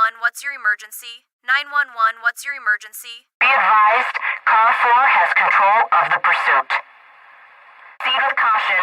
911, what's your emergency? 911, what's your emergency? Be advised, car 4 has control of the pursuit. Proceed with caution.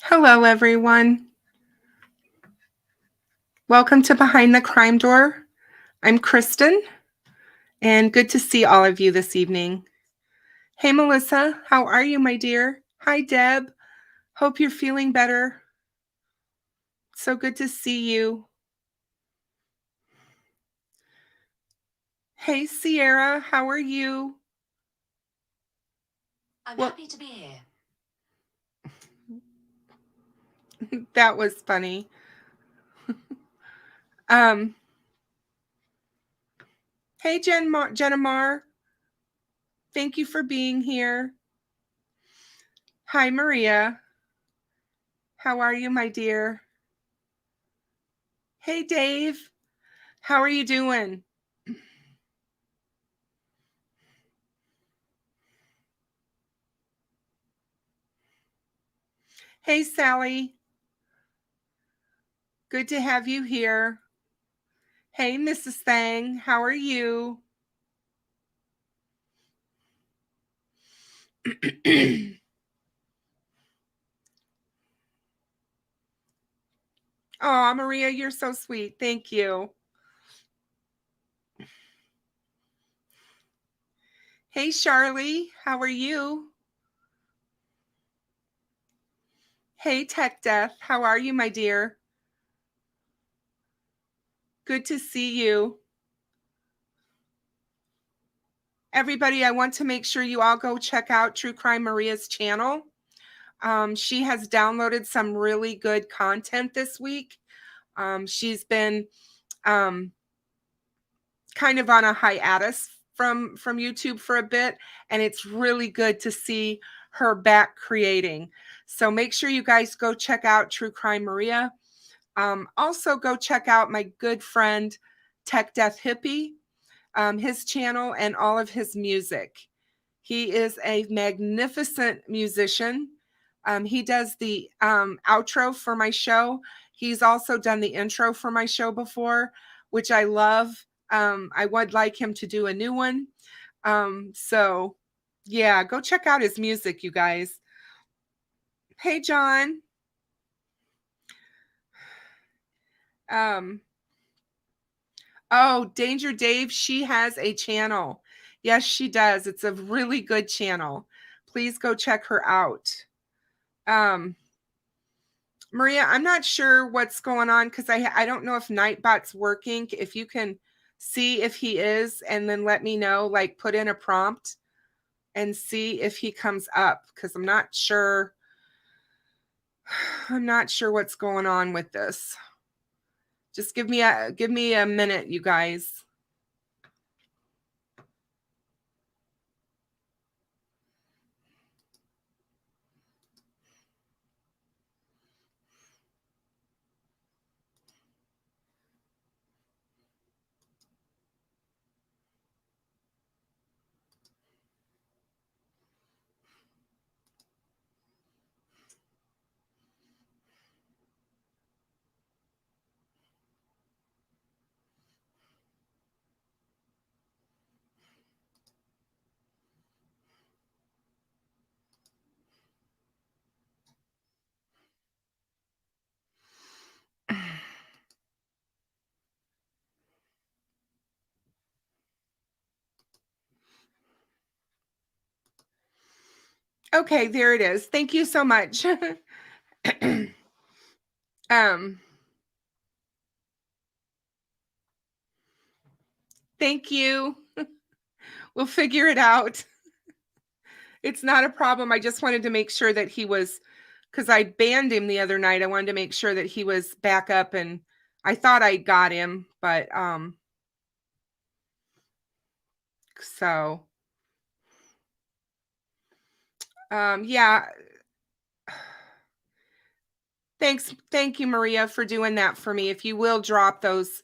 Hello, everyone. Welcome to Behind the Crime Door. I'm Kristen, and good to see all of you this evening. Hey, Melissa, how are you, my dear? Hi, Deb. Hope you're feeling better. So good to see you. Hey, Sierra, how are you? I'm happy to be here. That was funny. Hey, Jenna Mar. Thank you for being here. Hi, Maria. How are you, my dear? Hey, Dave. How are you doing? Hey, Sally. Good to have you here. Hey, Mrs. Thang. How are you? Oh, Maria, you're so sweet. Thank you. Hey, Charlie. How are you? Hey, Tech Death. How are you, my dear? Good to see you. Everybody, I want to make sure you all go check out True Crime Maria's channel. She has downloaded some really good content this week. She's been kind of on a hiatus from YouTube for a bit, and it's really good to see her back creating. So make sure you guys go check out True Crime Maria. Also go check out my good friend Tech Death Hippie, his channel and all of his music. He is a magnificent musician. He does the outro for my show. He's also done the intro for my show before, which I love. I would like him to do a new one. So yeah, go check out his music, you guys. Hey, John. Oh, Danger Dave, she has a channel. Yes, she does. It's a really good channel. Please go check her out. Maria, I'm not sure what's going on because I don't know if Nightbot's working. If you can see if he is and then let me know, like put in a prompt and see if he comes up because I'm not sure. I'm not sure what's going on with this. Just give me a minute, you guys. Okay, there it is. Thank you so much. Thank you. We'll figure it out. It's not a problem. I just wanted to make sure that he was, because I banned him the other night. I wanted to make sure that he was back up, and I thought I got him, but so yeah. Thank you, Maria, for doing that for me. If you will drop those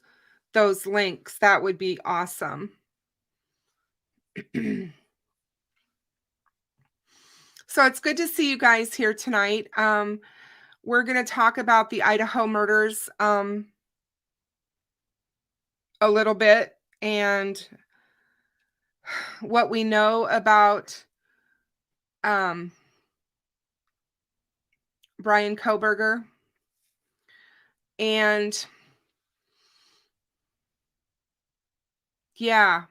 links, that would be awesome. So it's good to see you guys here tonight. We're going to talk about the Idaho murders a little bit and what we know about Bryan Kohberger. And yeah,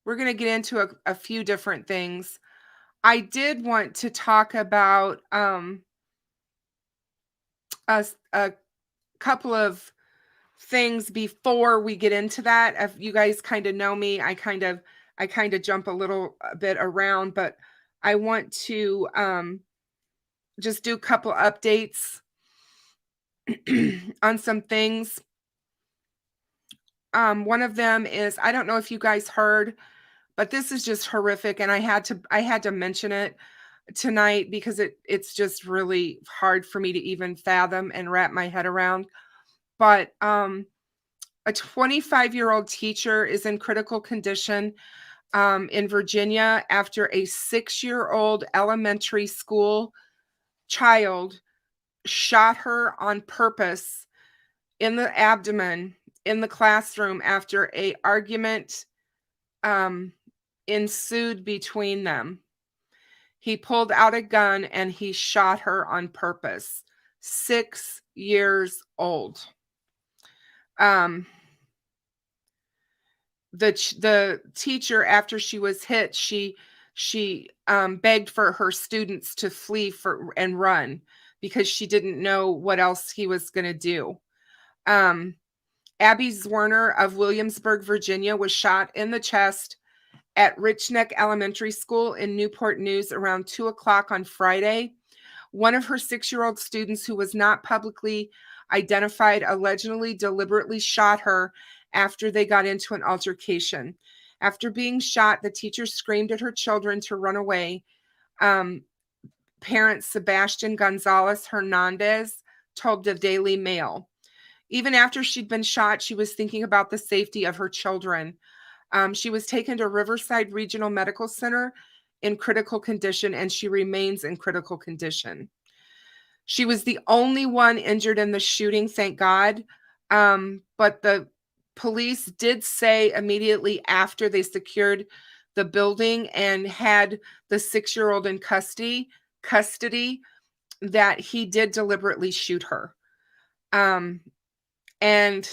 we're going to get into a few different things. I did want to talk about a couple of things before we get into that. If you guys kind of know me, I kind of jump a bit around, but I want to just do a couple updates on some things. One of them is, I don't know if you guys heard, but this is just horrific, and I had to mention it tonight because it's just really hard for me to even fathom and wrap my head around. But a 25-year-old teacher is in critical condition in Virginia after a 6-year-old elementary school child shot her on purpose in the abdomen in the classroom after an argument ensued between them. He pulled out a gun and he shot her on purpose. 6 years old. The teacher, after she was hit, she begged for her students to flee and run because she didn't know what else he was going to do. Abby Zwerner of Williamsburg, Virginia, was shot in the chest at Rich Neck Elementary School in Newport News around 2:00 on Friday. One of her 6-year-old students, who was not publicly identified, allegedly deliberately shot her after they got into an altercation. After being shot, the teacher screamed at her children to run away. Parent Sebastian Gonzalez Hernandez told the Daily Mail. Even after she'd been shot, she was thinking about the safety of her children. She was taken to Riverside Regional Medical Center in critical condition, and she remains in critical condition. She was the only one injured in the shooting, thank God. But the police did say immediately after they secured the building and had the 6-year-old in custody that he did deliberately shoot her. And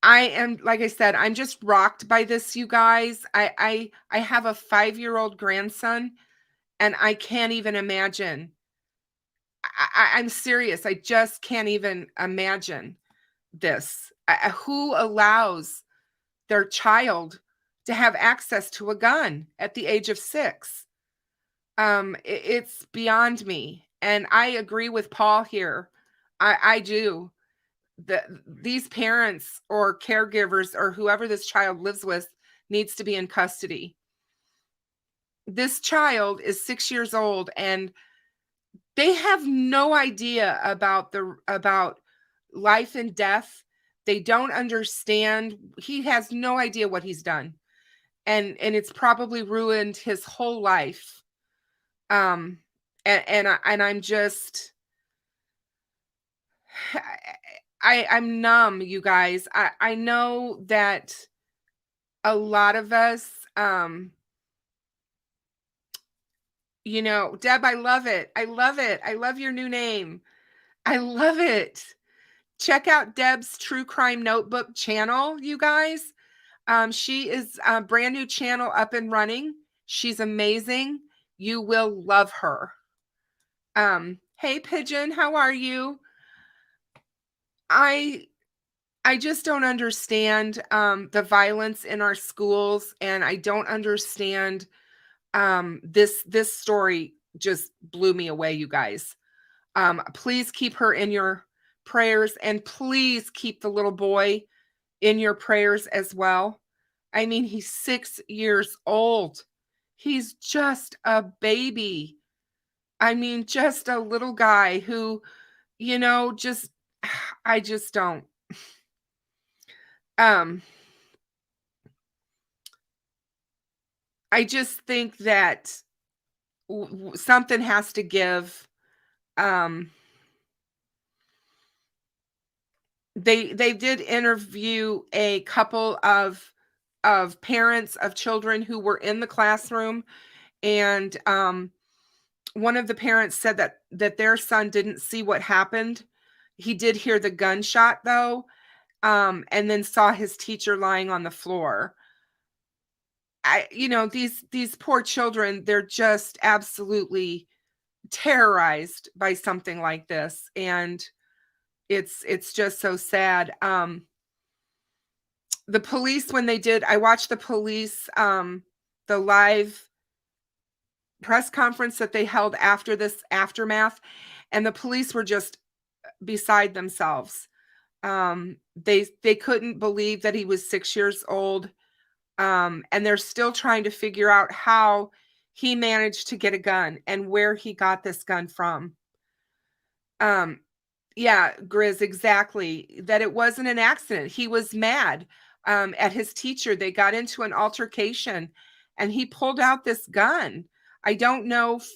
I am, like I said, I'm just rocked by this, you guys. I have a 5-year-old grandson, and I can't even imagine. I'm serious. I just can't even imagine this. Who allows their child to have access to a gun at the age of 6? It's beyond me. And I agree with Paul here. I do. These parents or caregivers or whoever this child lives with needs to be in custody. This child is 6 years old, and they have no idea about life and death. They don't understand. He has no idea what he's done. And it's probably ruined his whole life. I'm just I'm numb, you guys. I know that a lot of us, Deb, I love it. I love it. I love your new name. I love it. Check out Deb's True Crime Notebook channel, you guys. She is a brand new channel up and running. She's amazing. You will love her. Hey Pigeon, how are you? I just don't understand the violence in our schools, and I don't understand this story just blew me away, you guys. Please keep her in your prayers, and please keep the little boy in your prayers as well. I mean, he's 6 years old. He's just a baby. I mean, just a little guy who, just I just don't. I just think that something has to give. They did interview a couple of parents of children who were in the classroom, and one of the parents said that their son didn't see what happened. He did hear the gunshot though, and then saw his teacher lying on the floor. These poor children, they're just absolutely terrorized by something like this, and it's just so sad. The police, when I watched the police, the live press conference that they held after this aftermath, and the police were just beside themselves. They couldn't believe that he was 6 years old. And they're still trying to figure out how he managed to get a gun and where he got this gun from. Yeah, Grizz, exactly. That it wasn't an accident. He was mad at his teacher. They got into an altercation, and he pulled out this gun. I don't know if,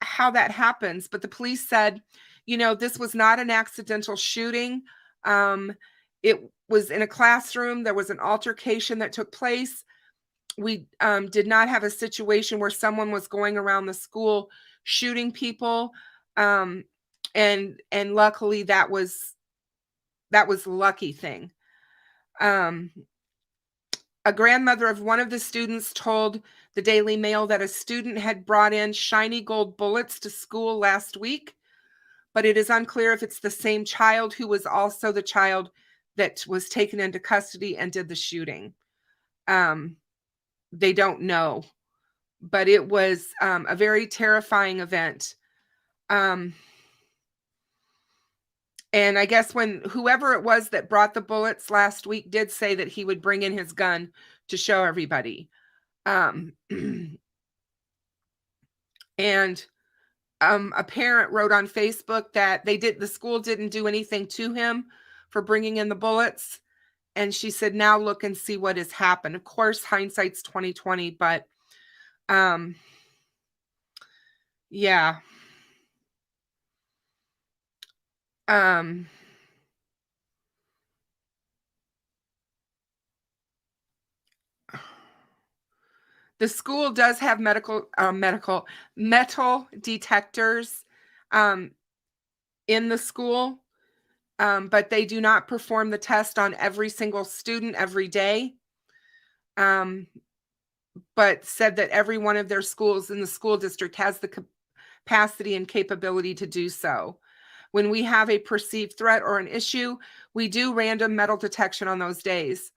how that happens, but the police said, this was not an accidental shooting. It was in a classroom. There was an altercation that took place. We did not have a situation where someone was going around the school shooting people. And luckily that was the lucky thing. A grandmother of one of the students told the Daily Mail that a student had brought in shiny gold bullets to school last week, but it is unclear if it's the same child who was also the child that was taken into custody and did the shooting. They don't know, but it was a very terrifying event. And I guess when whoever it was that brought the bullets last week did say that he would bring in his gun to show everybody. And a parent wrote on Facebook that the school didn't do anything to him for bringing in the bullets. And she said, now look and see what has happened. Of course, hindsight's 2020, but yeah. The school does have metal detectors in the school. but they do not perform the test on every single student every day. But said that every one of their schools in the school district has the capacity and capability to do so. When we have a perceived threat or an issue, we do random metal detection on those days.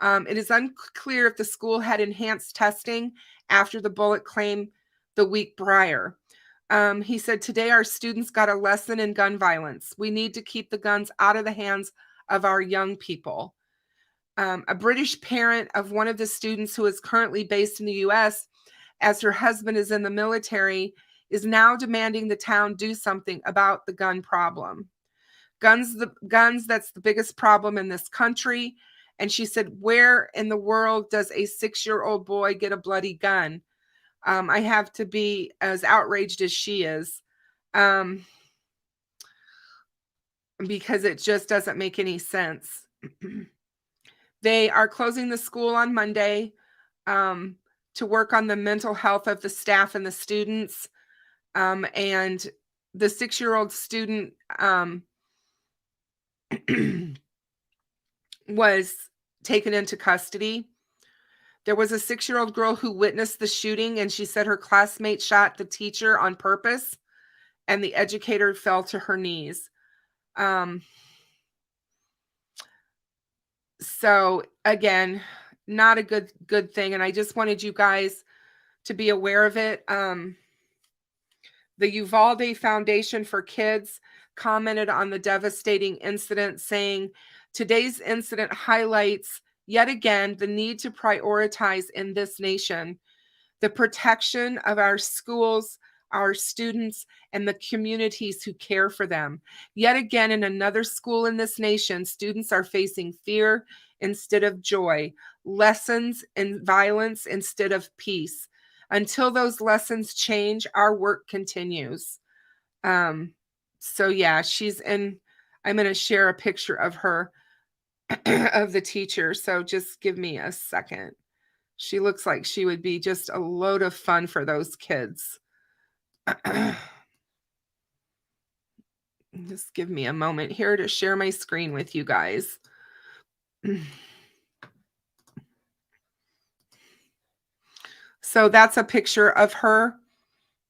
It is unclear if the school had enhanced testing after the bullet claim the week prior. He said, today our students got a lesson in gun violence. We need to keep the guns out of the hands of our young people. A British parent of one of the students who is currently based in the U.S., as her husband is in the military, is now demanding the town do something about the gun problem. Guns, that's the biggest problem in this country. And she said, where in the world does a 6-year-old boy get a bloody gun? I have to be as outraged as she is, because it just doesn't make any sense. They are closing the school on Monday to work on the mental health of the staff and the students. And the 6-year-old student was taken into custody. There was a 6-year-old girl who witnessed the shooting, and she said her classmate shot the teacher on purpose, and the educator fell to her knees. So again, not a good thing. And I just wanted you guys to be aware of it. The Uvalde Foundation for Kids commented on the devastating incident, saying, today's incident highlights yet again the need to prioritize in this nation the protection of our schools, our students, and the communities who care for them. Yet again, in another school in this nation, students are facing fear instead of joy, lessons in violence instead of peace. Until those lessons change, our work continues. So yeah, she's in, I'm going to share a picture of her, of the teacher. So just give me a second. She looks like she would be just a load of fun for those kids. Just give me a moment here to share my screen with you guys. So that's a picture of her.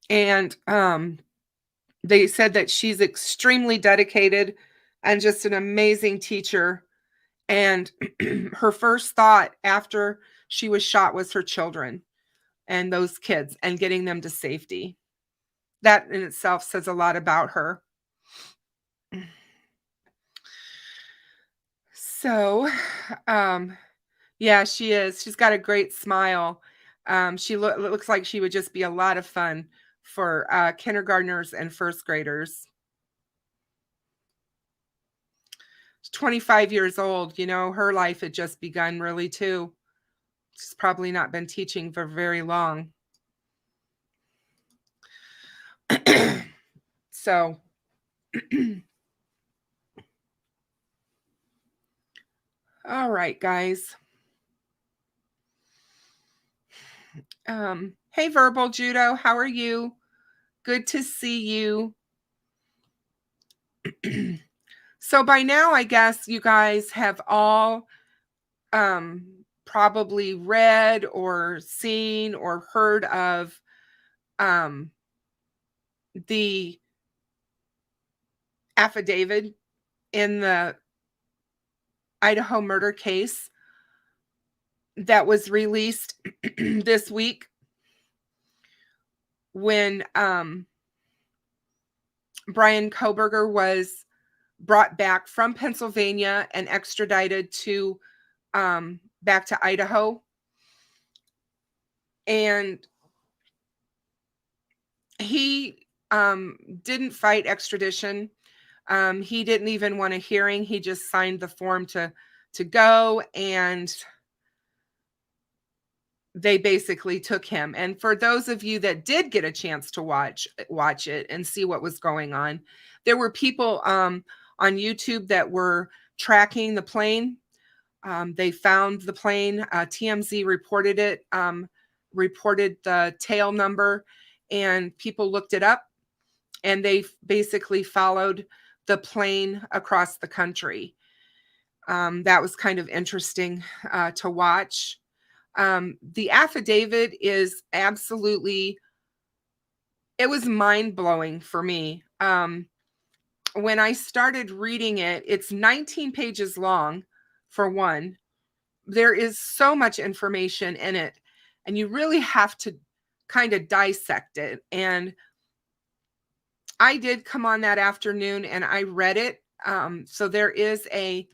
And they said that she's extremely dedicated and just an amazing teacher. And her first thought after she was shot was her children and those kids and getting them to safety. That in itself says a lot about her. So, yeah, she is. She's got a great smile. She looks like she would just be a lot of fun for kindergartners and first graders. She's 25 years old. You know, her life had just begun really too. She's probably not been teaching for very long. So, all right, guys. Hey, Verbal Judo, how are you? Good to see you. So by now, I guess you guys have all probably read or seen or heard of the affidavit in the Idaho murder case that was released this week when Bryan Kohberger was brought back from Pennsylvania and extradited to back to Idaho. And he didn't fight extradition. He didn't even want a hearing. He just signed the form to go, and they basically took him. And for those of you that did get a chance to watch it and see what was going on, there were people on YouTube that were tracking the plane. They found the plane. TMZ reported it, reported the tail number, and people looked it up, and they basically followed the plane across the country. That was kind of interesting to watch. The affidavit is absolutely, it was mind-blowing for me. When I started reading it, it's 19 pages long, for one. There is so much information in it, and you really have to kind of dissect it. And I did come on that afternoon and I read it. So there is a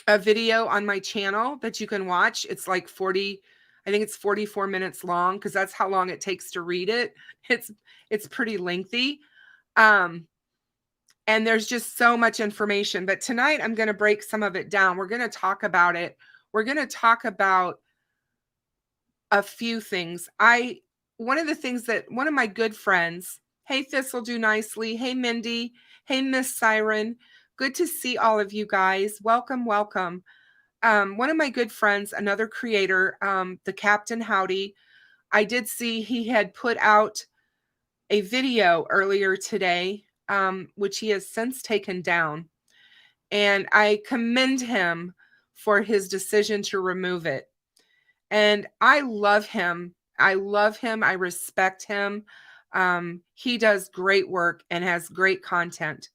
a video on my channel that you can watch. It's like 40, I think it's 44 minutes long, because that's how long it takes to read it. It's pretty lengthy. And there's just so much information. But tonight I'm going to break some of it down. We're going to talk about it. We're going to talk about a few things. One of the things that one of my good friends, hey This'll Do Nicely, hey Mindy, hey Miss Siren, good to see all of you guys. Welcome, welcome. One of my good friends, another creator, the Captain Howdy, I did see he had put out a video earlier today, which he has since taken down. And I commend him for his decision to remove it. And I love him. I love him. I respect him. He does great work and has great content.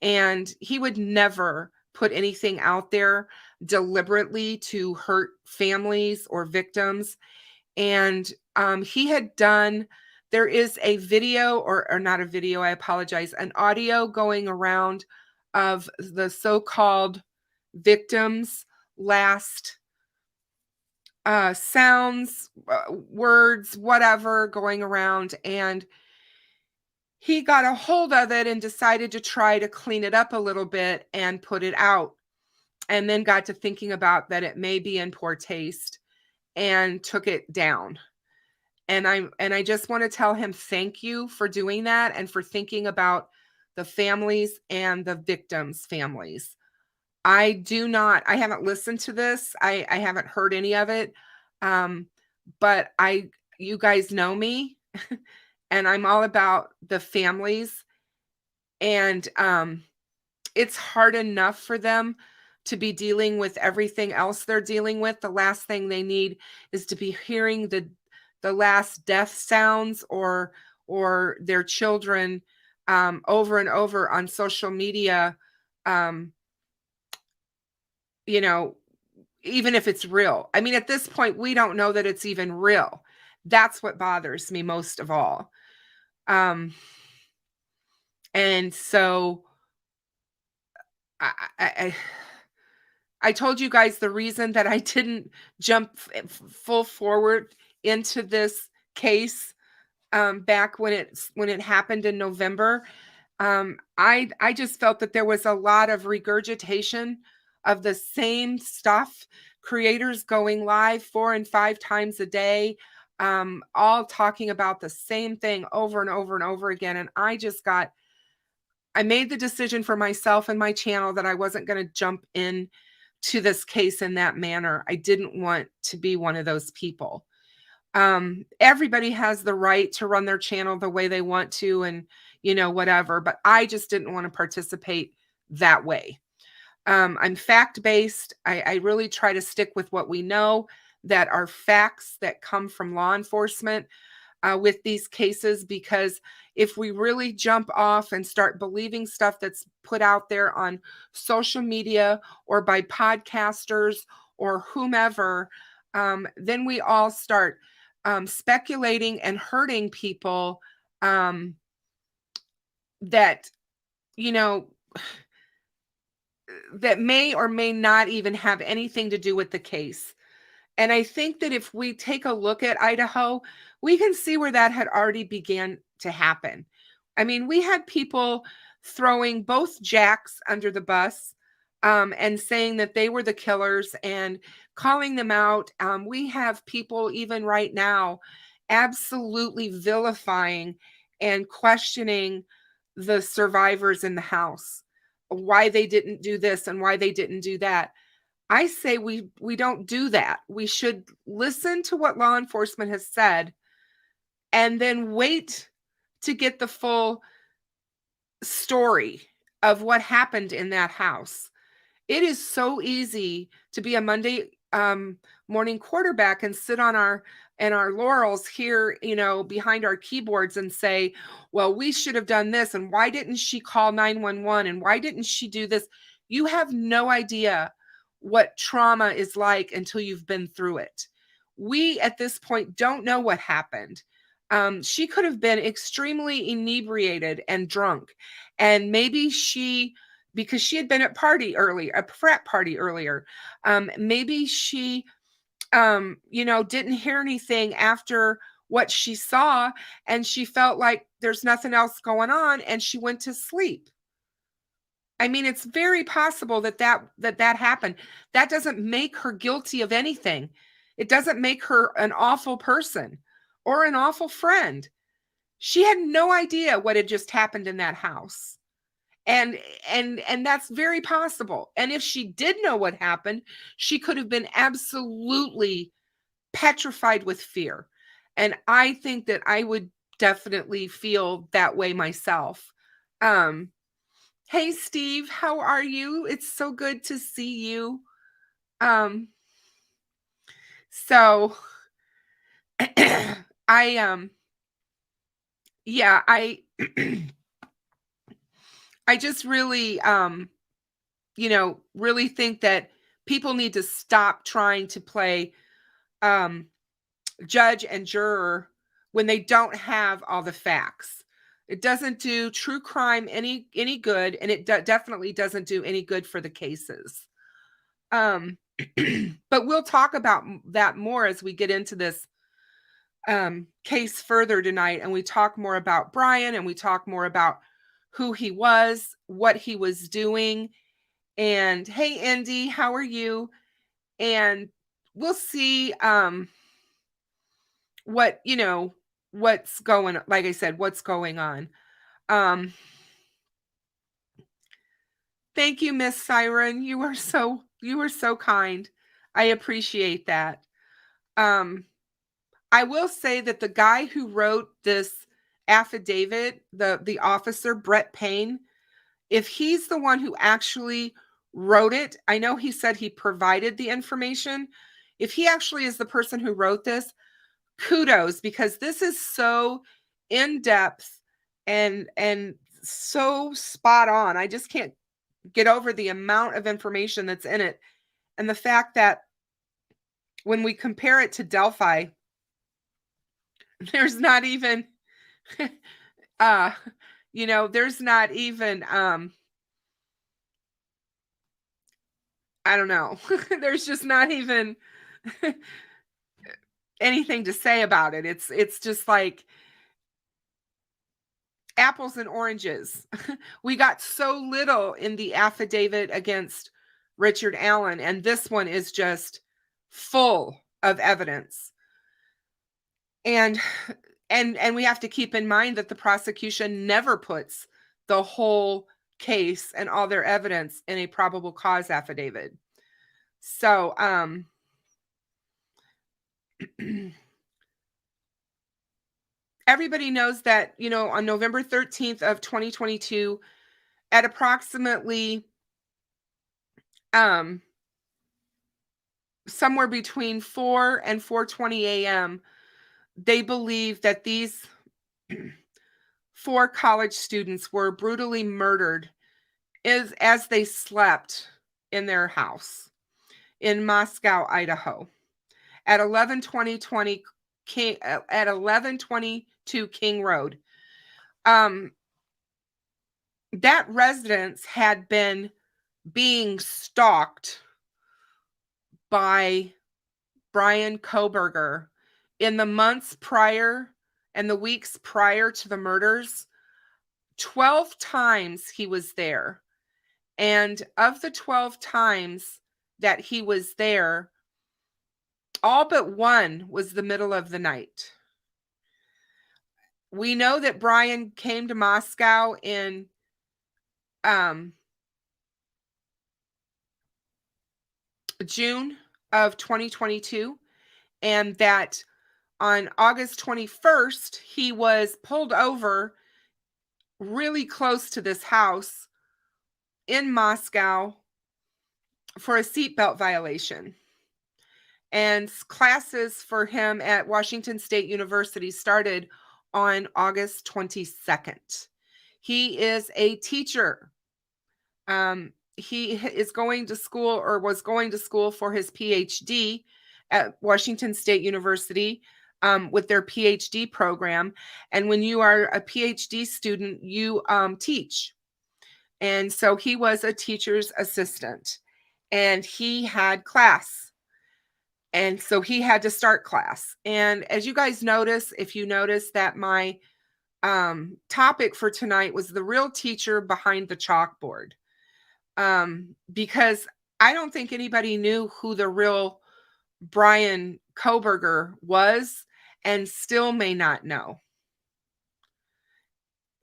And he would never put anything out there deliberately to hurt families or victims. And he had done, there is a video, or not a video, I apologize, an audio going around of the so-called victims' last sounds, words, whatever, going around. And he got a hold of it and decided to try to clean it up a little bit and put it out. And then got to thinking about that it may be in poor taste and took it down. And I just want to tell him thank you for doing that and for thinking about the families and the victims' families. I haven't listened to this. I haven't heard any of it. But you guys know me and I'm all about the families, and it's hard enough for them to be dealing with everything else they're dealing with. The last thing they need is to be hearing the last death sounds or their children over and over on social media. You know, even if it's real. I mean, at this point, we don't know that it's even real. That's what bothers me most of all. And so I told you guys the reason that I didn't jump full forward into this case back when it happened in November. I just felt that there was a lot of regurgitation of the same stuff, creators going live 4 and 5 times a day, all talking about the same thing over and over and over again. And I made the decision for myself and my channel that I wasn't going to jump in to this case in that manner. I didn't want to be one of those people. Everybody has the right to run their channel the way they want to, and whatever, but I just didn't want to participate that way. I'm fact-based. I really try to stick with what we know, that are facts that come from law enforcement with these cases, because if we really jump off and start believing stuff that's put out there on social media or by podcasters or whomever, then we all start speculating and hurting people that, that may or may not even have anything to do with the case. And I think that if we take a look at Idaho, we can see where that had already began to happen. I mean, we had people throwing both Jacks under the bus and saying that they were the killers and calling them out. We have people even right now absolutely vilifying and questioning the survivors in the house, why they didn't do this and why they didn't do that. I say we don't do that. We should listen to what law enforcement has said and then wait to get the full story of what happened in that house. It is so easy to be a Monday morning quarterback and sit on our laurels here, behind our keyboards and say, well, we should have done this. And why didn't she call 911? And why didn't she do this? You have no idea what trauma is like until you've been through it. We, at this point, don't know what happened. She could have been extremely inebriated and drunk. And maybe because she had been at a frat party earlier. Maybe she, didn't hear anything after what she saw, and she felt like there's nothing else going on, and she went to sleep. I mean, it's very possible that happened. That doesn't make her guilty of anything. It doesn't make her an awful person or an awful friend. She had no idea what had just happened in that house. And that's very possible. And if she did know what happened, she could have been absolutely petrified with fear. And I think that I would definitely feel that way myself. Hey, Steve, how are you? It's so good to see you. So I just really, really think that people need to stop trying to play judge and juror when they don't have all the facts. It doesn't do true crime any good, and it definitely doesn't do any good for the cases. But we'll talk about that more as we get into this case further tonight, and we talk more about Bryan, and we talk more about who he was, what he was doing. And hey, Indy, how are you? And we'll see what's going, like I said, what's going on. Thank you, Miss Siren. You were so kind. I appreciate that. I will say that the guy who wrote this affidavit, the officer, Brett Payne, if he's the one who actually wrote it, I know he said he provided the information. If he actually is the person who wrote this, kudos, because this is so in-depth and so spot on. I just can't get over the amount of information that's in it. And the fact that when we compare it to Delphi, there's not even, there's not even, I don't know. There's just not even anything to say about it. It's just like apples and oranges. We got so little in the affidavit against Richard Allen, and this one is just full of evidence. And we have to keep in mind that the prosecution never puts the whole case and all their evidence in a probable cause affidavit. So, everybody knows that, on November 13th of 2022, at approximately somewhere between 4 and 4:20 a.m., they believe that these 4 college students were brutally murdered as they slept in their house in Moscow, Idaho, at 1122 King Road. That residence had been being stalked by Bryan Kohberger in the months prior and the weeks prior to the murders. 12 times he was there. And of the 12 times that he was there, all but one was the middle of the night. We know that Bryan came to Moscow in June of 2022, and that On August 21st, he was pulled over really close to this house in Moscow for a seatbelt violation. And classes for him at Washington State University started on August 22nd. He is a teacher. He is going to school, or was going to school, for his PhD at Washington State University, with their PhD program. And when you are a PhD student, you teach. And so he was a teacher's assistant, and he had class. And so he had to start class. And as you guys notice, if you notice that my topic for tonight was the real teacher behind the chalkboard, because I don't think anybody knew who the real Bryan Kohberger was, and still may not know.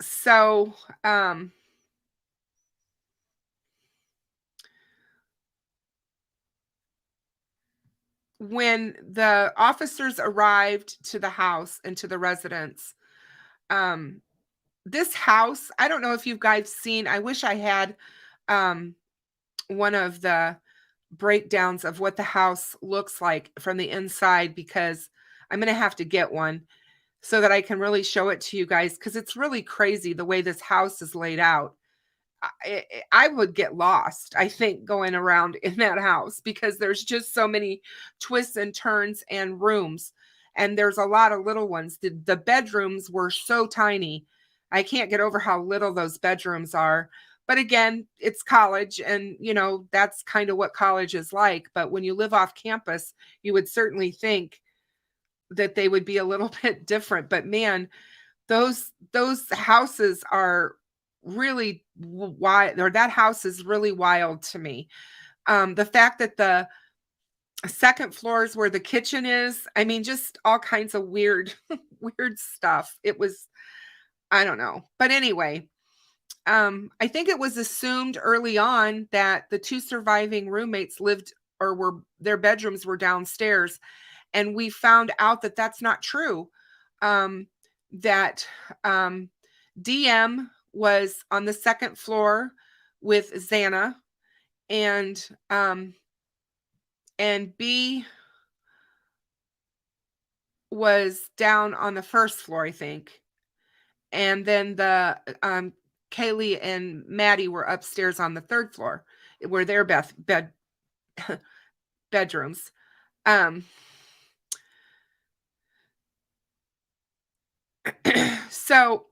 So, when the officers arrived to the house and to the residence, this house, I don't know if you guys seen, I wish I had one of the breakdowns of what the house looks like from the inside, because I'm going to have to get one so that I can really show it to you guys, because it's really crazy the way this house is laid out. I would get lost, I think, going around in that house, because there's just so many twists and turns and rooms, and there's a lot of little ones. The bedrooms were so tiny. I can't get over how little those bedrooms are. But again, it's college, and that's kind of what college is like. But when you live off campus, you would certainly think that they would be a little bit different. But man, those houses are really wild, or that house is really wild to me. The fact that the second floor is where the kitchen is, I mean, just all kinds of weird stuff. It was, I don't know. But anyway, I think it was assumed early on that the two surviving roommates lived, or their bedrooms were downstairs. And we found out that that's not true. That DM was on the second floor with Xana, and B was down on the first floor, I think. And then the Kaylee and Maddie were upstairs on the third floor, where their bedrooms. So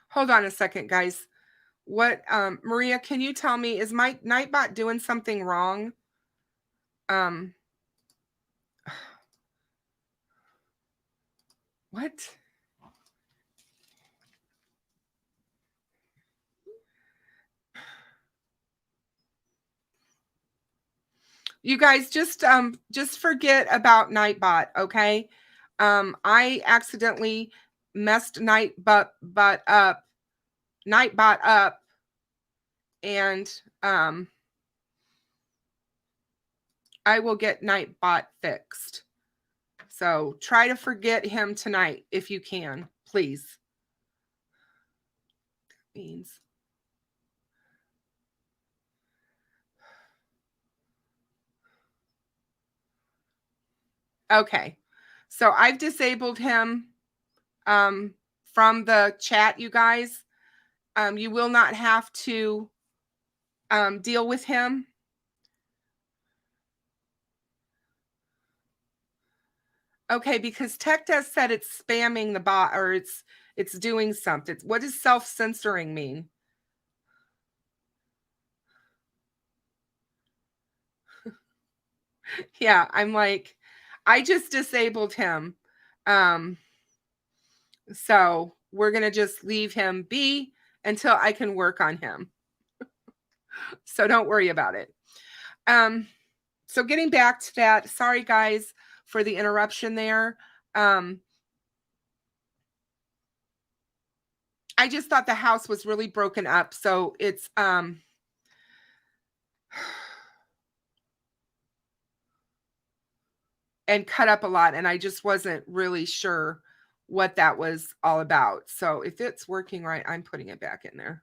hold on a second, guys. What, Maria, can you tell me, is my Nightbot doing something wrong? What? You guys just forget about Nightbot, okay? I accidentally messed Nightbot up, and I will get Nightbot fixed. So try to forget him tonight if you can, please. Means. Okay. So I've disabled him from the chat, you guys. You will not have to deal with him. Okay, because Tech Test said it's spamming the bot, or it's doing something. What does self-censoring mean? Yeah, I'm like, I just disabled him. So we're going to just leave him be until I can work on him. So don't worry about it. So getting back to that, sorry guys for the interruption there. I just thought the house was really broken up. So it's, and cut up a lot. And I just wasn't really sure what that was all about. So if it's working right, I'm putting it back in there.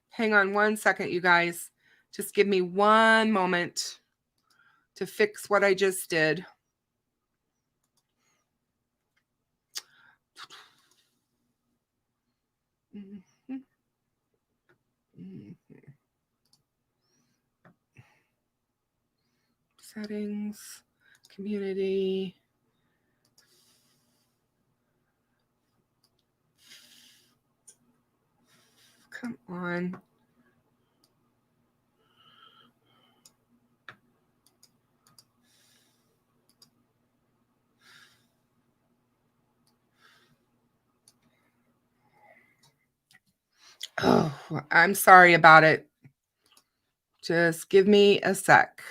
Hang on one second, you guys. Just give me one moment to fix what I just did. Settings, community. Come on. Oh, I'm sorry about it. Just give me a sec.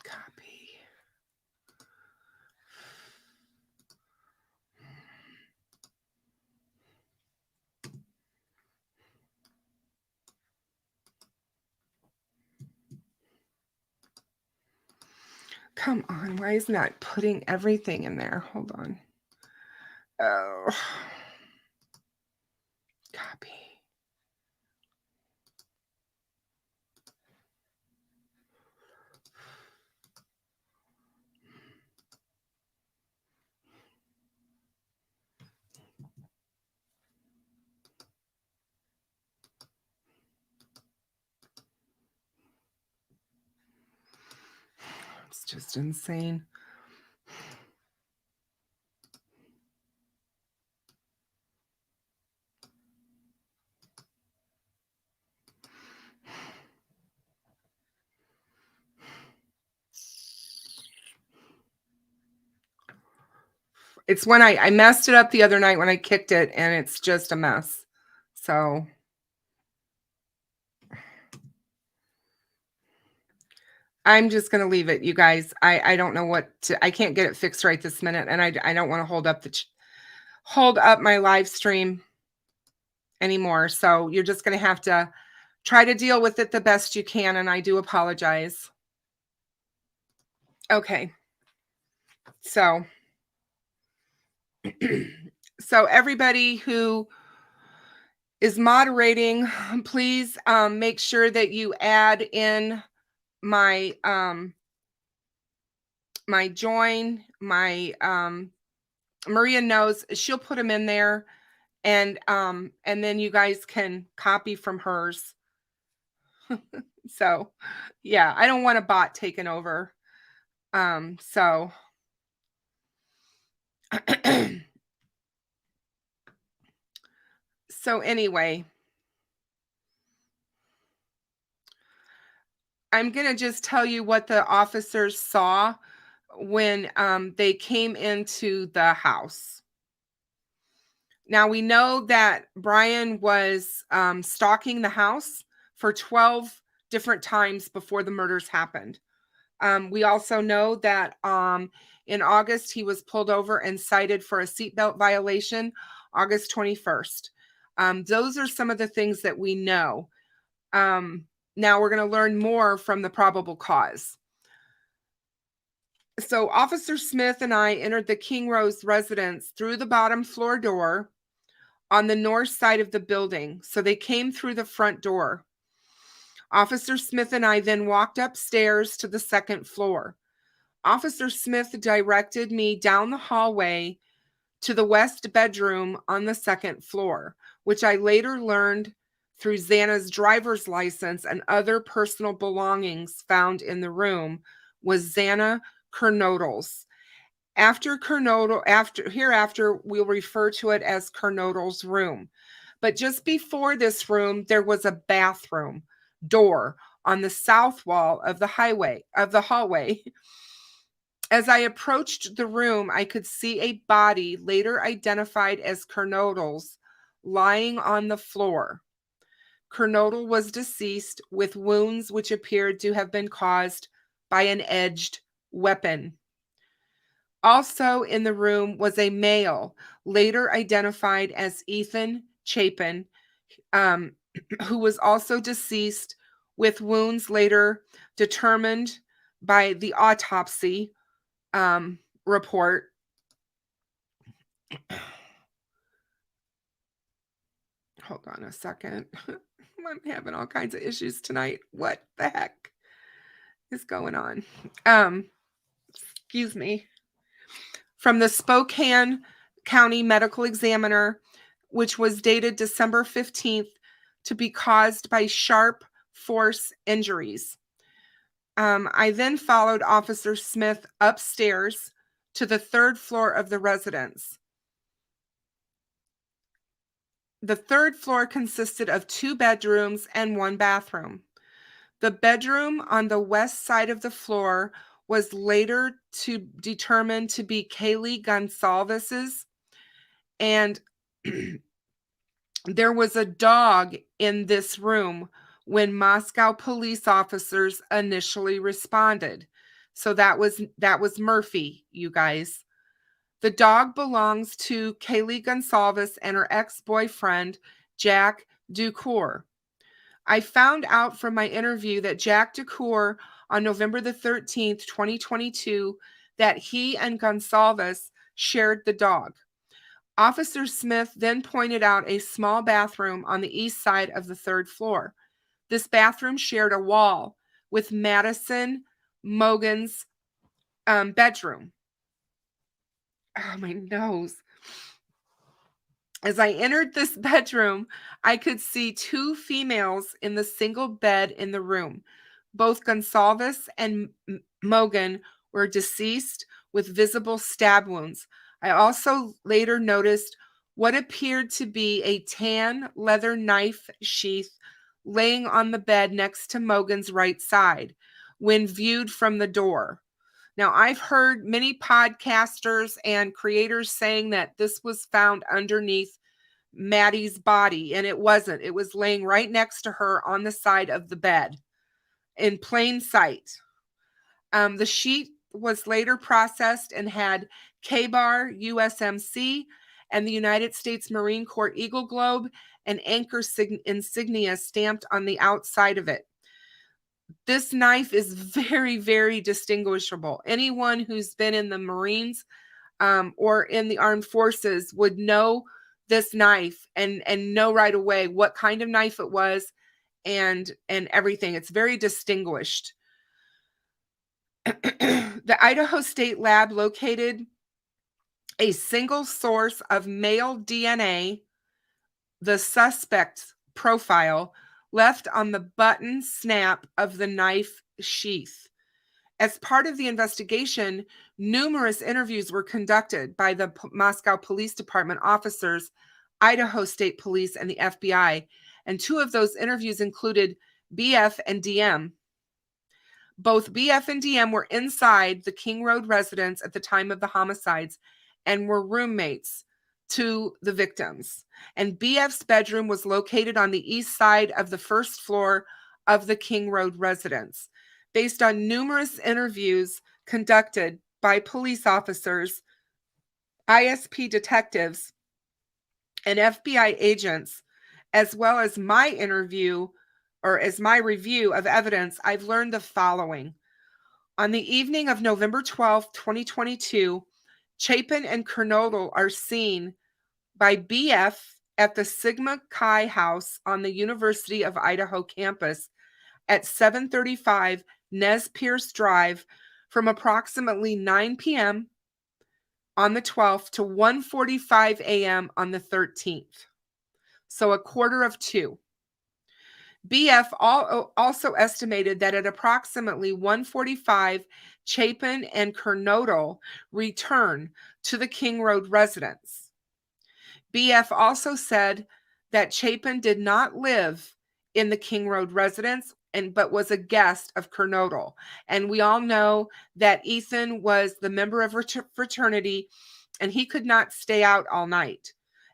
Copy. Come on, why is not putting everything in there? Hold on. Oh. Copy. It's just insane. It's when I messed it up the other night when I kicked it, and it's just a mess. So I'm just going to leave it, you guys. I don't know what to, I can't get it fixed right this minute, and I don't want to hold up my live stream anymore. So you're just going to have to try to deal with it the best you can, and I do apologize. Okay. So so everybody who is moderating, please make sure that you add in my my join, my Maria knows, she'll put them in there, and then you guys can copy from hers. So yeah, I don't want a bot taken over. So so anyway, I'm going to just tell you what the officers saw when they came into the house. Now, we know that Bryan was stalking the house for 12 different times before the murders happened. We also know that in August, he was pulled over and cited for a seatbelt violation, August 21st. Those are some of the things that we know. Now we're going to learn more from the probable cause. So Officer Smith and I entered the King Rose residence through the bottom floor door on the north side of the building. So they came through the front door. Officer Smith and I then walked upstairs to the second floor. Officer Smith directed me down the hallway to the west bedroom on the second floor. which I later learned through Xana's driver's license and other personal belongings found in the room, was Xana Kernodle's. Hereafter, we'll refer to it as Kernodle's room. But just before this room, there was a bathroom door on the south wall of the hallway. As I approached the room, I could see a body later identified as Kernodle's lying on the floor. Kernodle was deceased with wounds which appeared to have been caused by an edged weapon. Also in the room was a male, later identified as Ethan Chapin, who was also deceased with wounds later determined by the autopsy report. Hold on a second. I'm having all kinds of issues tonight. What the heck is going on? Excuse me. From the Spokane County Medical Examiner, which was dated December 15th, to be caused by sharp force injuries. I then followed Officer Smith upstairs to the third floor of the residence. The third floor consisted of 2 bedrooms and 1 bathroom. The bedroom on the west side of the floor was later determined to be Kaylee Conclaves's, and there was a dog in this room when Moscow police officers initially responded. So that was Murphy, you guys. The dog belongs to Kaylee Conclaves and her ex-boyfriend, Jack Ducour. I found out from my interview that Jack Ducour, on November the 13th, 2022, that he and Conclaves shared the dog. Officer Smith then pointed out a small bathroom on the east side of the third floor. This bathroom shared a wall with Maddie Mogen's bedroom. Oh, my nose. As I entered this bedroom, I could see 2 females in the single bed in the room. Both Conclaves and Mogen were deceased with visible stab wounds. I also later noticed what appeared to be a tan leather knife sheath laying on the bed next to Mogen's right side when viewed from the door. Now, I've heard many podcasters and creators saying that this was found underneath Maddie's body, and it wasn't. It was laying right next to her on the side of the bed in plain sight. The sheet was later processed and had K-Bar, USMC, and the United States Marine Corps Eagle Globe and anchor insignia stamped on the outside of it. This knife is very, very distinguishable. Anyone who's been in the Marines or in the armed forces would know this knife and know right away what kind of knife it was and everything. It's very distinguished. The Idaho State Lab located a single source of male DNA, the suspect's profile, left on the button snap of the knife sheath. As part of the investigation, numerous interviews were conducted by the Moscow Police Department officers, Idaho State Police, and the FBI, and 2 of those interviews included BF and DM. Both BF and DM were inside the King Road residence at the time of the homicides and were roommates to the victims. And BF's bedroom was located on the east side of the first floor of the King Road residence. Based on numerous interviews conducted by police officers, ISP detectives, and FBI agents, as well as my review of evidence, I've learned the following. On the evening of November 12, 2022, Chapin and Kernodle are seen by BF at the Sigma Chi house on the University of Idaho campus at 735 Nez Perce Drive from approximately 9 p.m. on the 12th to 1:45 a.m. on the 13th. So 1:45. BF also estimated that at approximately 1:45, Chapin and Kernodle return to the King Road residence. BF also said that Chapin did not live in the King Road residence but was a guest of Kernodle. And we all know that Ethan was the member of fraternity and he could not stay out all night.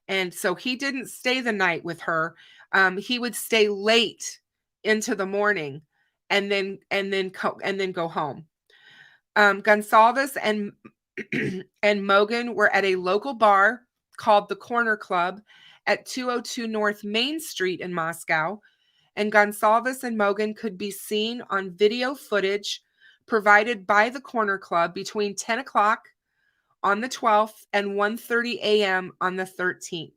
And so he didn't stay the night with her. He would stay late into the morning and then go home. Gonsalves and and Mogen were at a local bar called the Corner Club at 202 North Main Street in Moscow, and Gonsalves and Mogen could be seen on video footage provided by the Corner Club between 10 o'clock on the 12th and 1:30 a.m. on the 13th.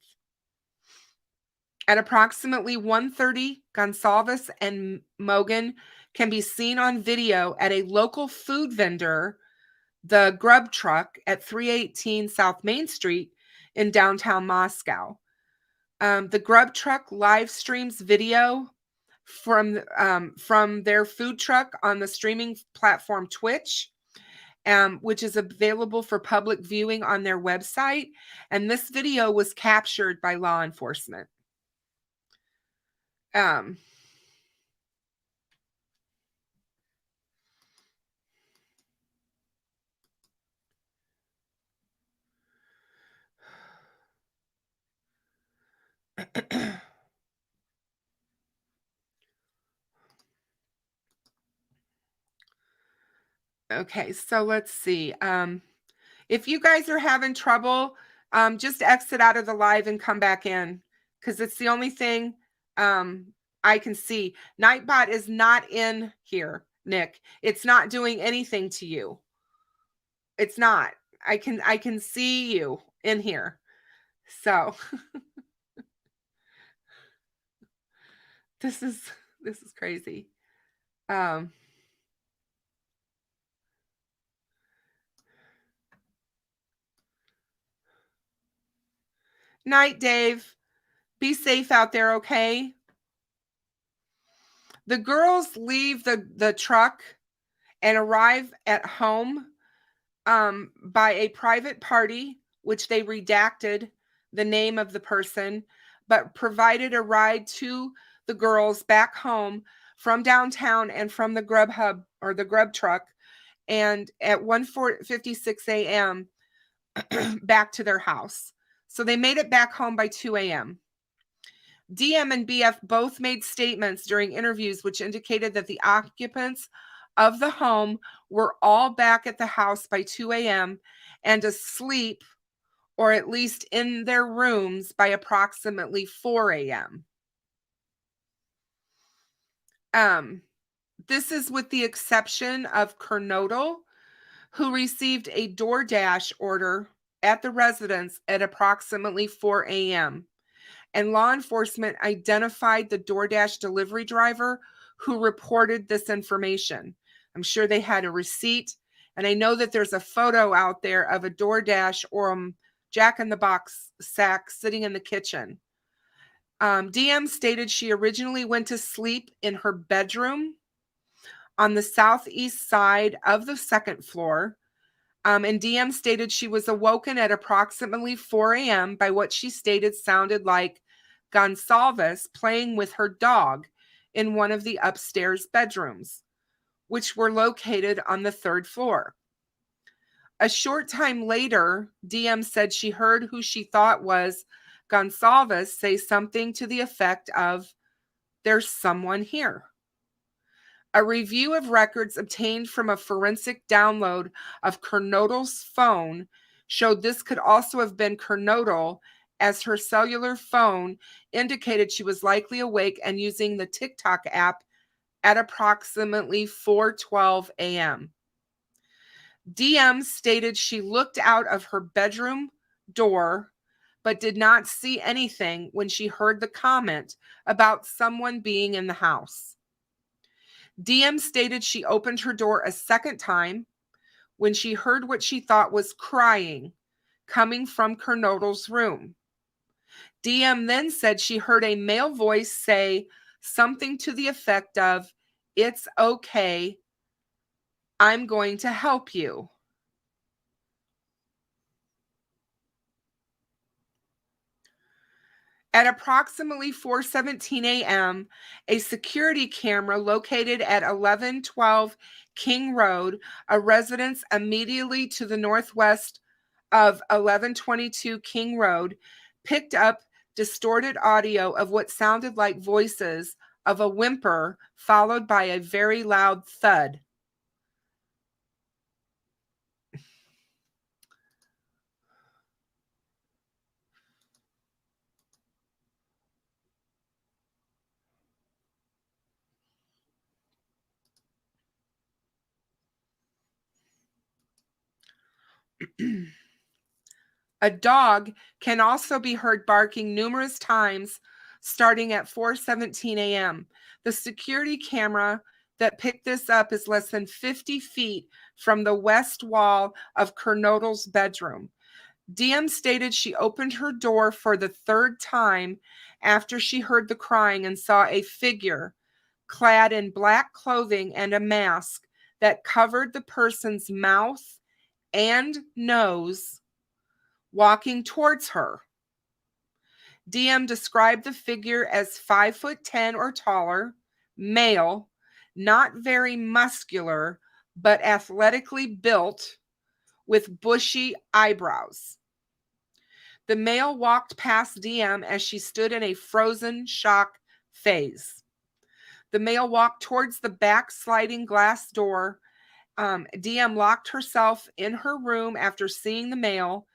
At approximately 1:30, Gonsalves and Mogen can be seen on video at a local food vendor, the Grub Truck, at 318 South Main Street in downtown Moscow. The Grub Truck live streams video from their food truck on the streaming platform Twitch, which is available for public viewing on their website. And this video was captured by law enforcement. Okay, so let's see. If you guys are having trouble, just exit out of the live and come back in, because it's the only thing I can see. Nightbot is not in here, Nick. It's not doing anything to you. It's not. I can see you in here. So this is crazy. Night, Dave. Be safe out there, okay? The girls leave the truck and arrive at home by a private party, which they redacted the name of the person, but provided a ride to the girls back home from downtown and from the Grub Hub or the Grub Truck, and at 1:56 a.m. back to their house. So they made it back home by 2 a.m. DM and BF both made statements during interviews which indicated that the occupants of the home were all back at the house by 2 a.m. and asleep, or at least in their rooms, by approximately 4 a.m. This is with the exception of Kernodle, who received a DoorDash order at the residence at approximately 4 a.m. And law enforcement identified the DoorDash delivery driver who reported this information. I'm sure they had a receipt, and I know that there's a photo out there of a DoorDash or Jack in the Box sack sitting in the kitchen. DM stated she originally went to sleep in her bedroom on the southeast side of the second floor. And DM stated she was awoken at approximately 4 a.m. by what she stated sounded like Gonsalves playing with her dog in one of the upstairs bedrooms, which were located on the third floor. A short time later, DM said she heard who she thought was Gonsalves say something to the effect of, "There's someone here." A review of records obtained from a forensic download of Kernodle's phone showed this could also have been Kernodle, as her cellular phone indicated she was likely awake and using the TikTok app at approximately 4:12 a.m. DM stated she looked out of her bedroom door but did not see anything when she heard the comment about someone being in the house. DM stated she opened her door a second time when she heard what she thought was crying coming from Kernodle's room. DM then said she heard a male voice say something to the effect of, "It's okay, I'm going to help you." At approximately 4:17 a.m., a security camera located at 1112 King Road, a residence immediately to the northwest of 1122 King Road, picked up distorted audio of what sounded like voices of a whimper followed by a very loud thud. A dog can also be heard barking numerous times starting at 4:17 a.m. The security camera that picked this up is less than 50 feet from the west wall of Kernodle's bedroom. DM stated she opened her door for the third time after she heard the crying and saw a figure clad in black clothing and a mask that covered the person's mouth and nose walking towards her. DM described the figure as 5'10" or taller, male, not very muscular, but athletically built with bushy eyebrows. The male walked past DM as she stood in a frozen shock phase. The male walked towards the back sliding glass door. DM locked herself in her room after seeing the male.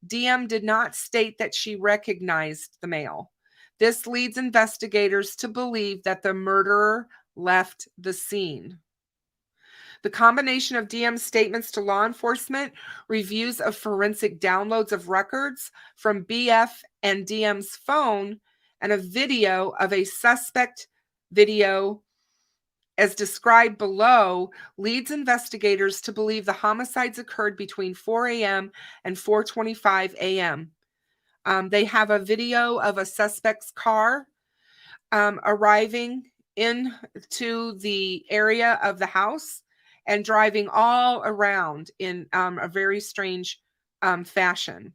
DM did not state that she recognized the male. This leads investigators to believe that the murderer left the scene. The combination of DM's statements to law enforcement, reviews of forensic downloads of records from BF and DM's phone, and a video of a suspect video as described below leads investigators to believe the homicides occurred between 4 a.m. and 4:25 a.m. They have a video of a suspect's car arriving into the area of the house and driving all around in a very strange fashion.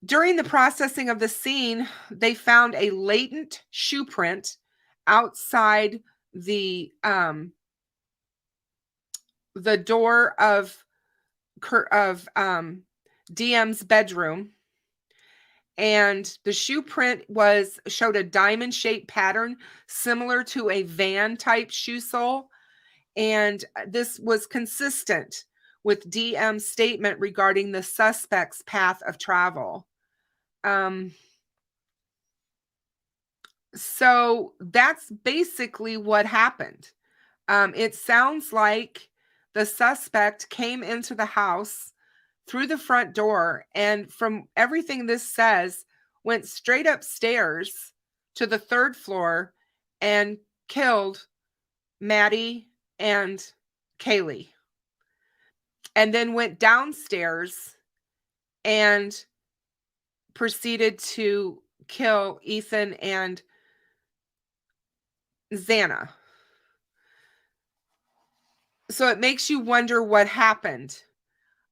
During the processing of the scene, they found a latent shoe print outside the door of DM's bedroom, and the shoe print showed a diamond-shaped pattern similar to a van type shoe sole, and this was consistent with DM's statement regarding the suspect's path of travel. So that's basically what happened. It sounds like the suspect came into the house through the front door, and from everything this says, went straight upstairs to the third floor and killed Maddie and Kaylee, and then went downstairs and proceeded to kill Ethan and Xana. So it makes you wonder what happened.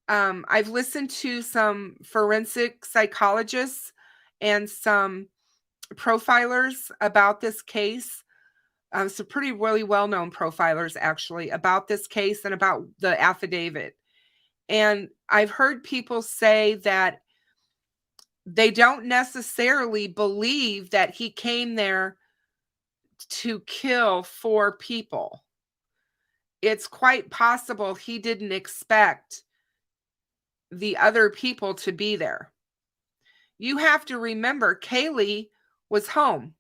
I've listened to some forensic psychologists and some profilers about this case. Some pretty really well-known profilers actually about this case and about the affidavit. And I've heard people say that they don't necessarily believe that he came there to kill 4 people. It's quite possible he didn't expect the other people to be there. You have to remember, Kaylee was home.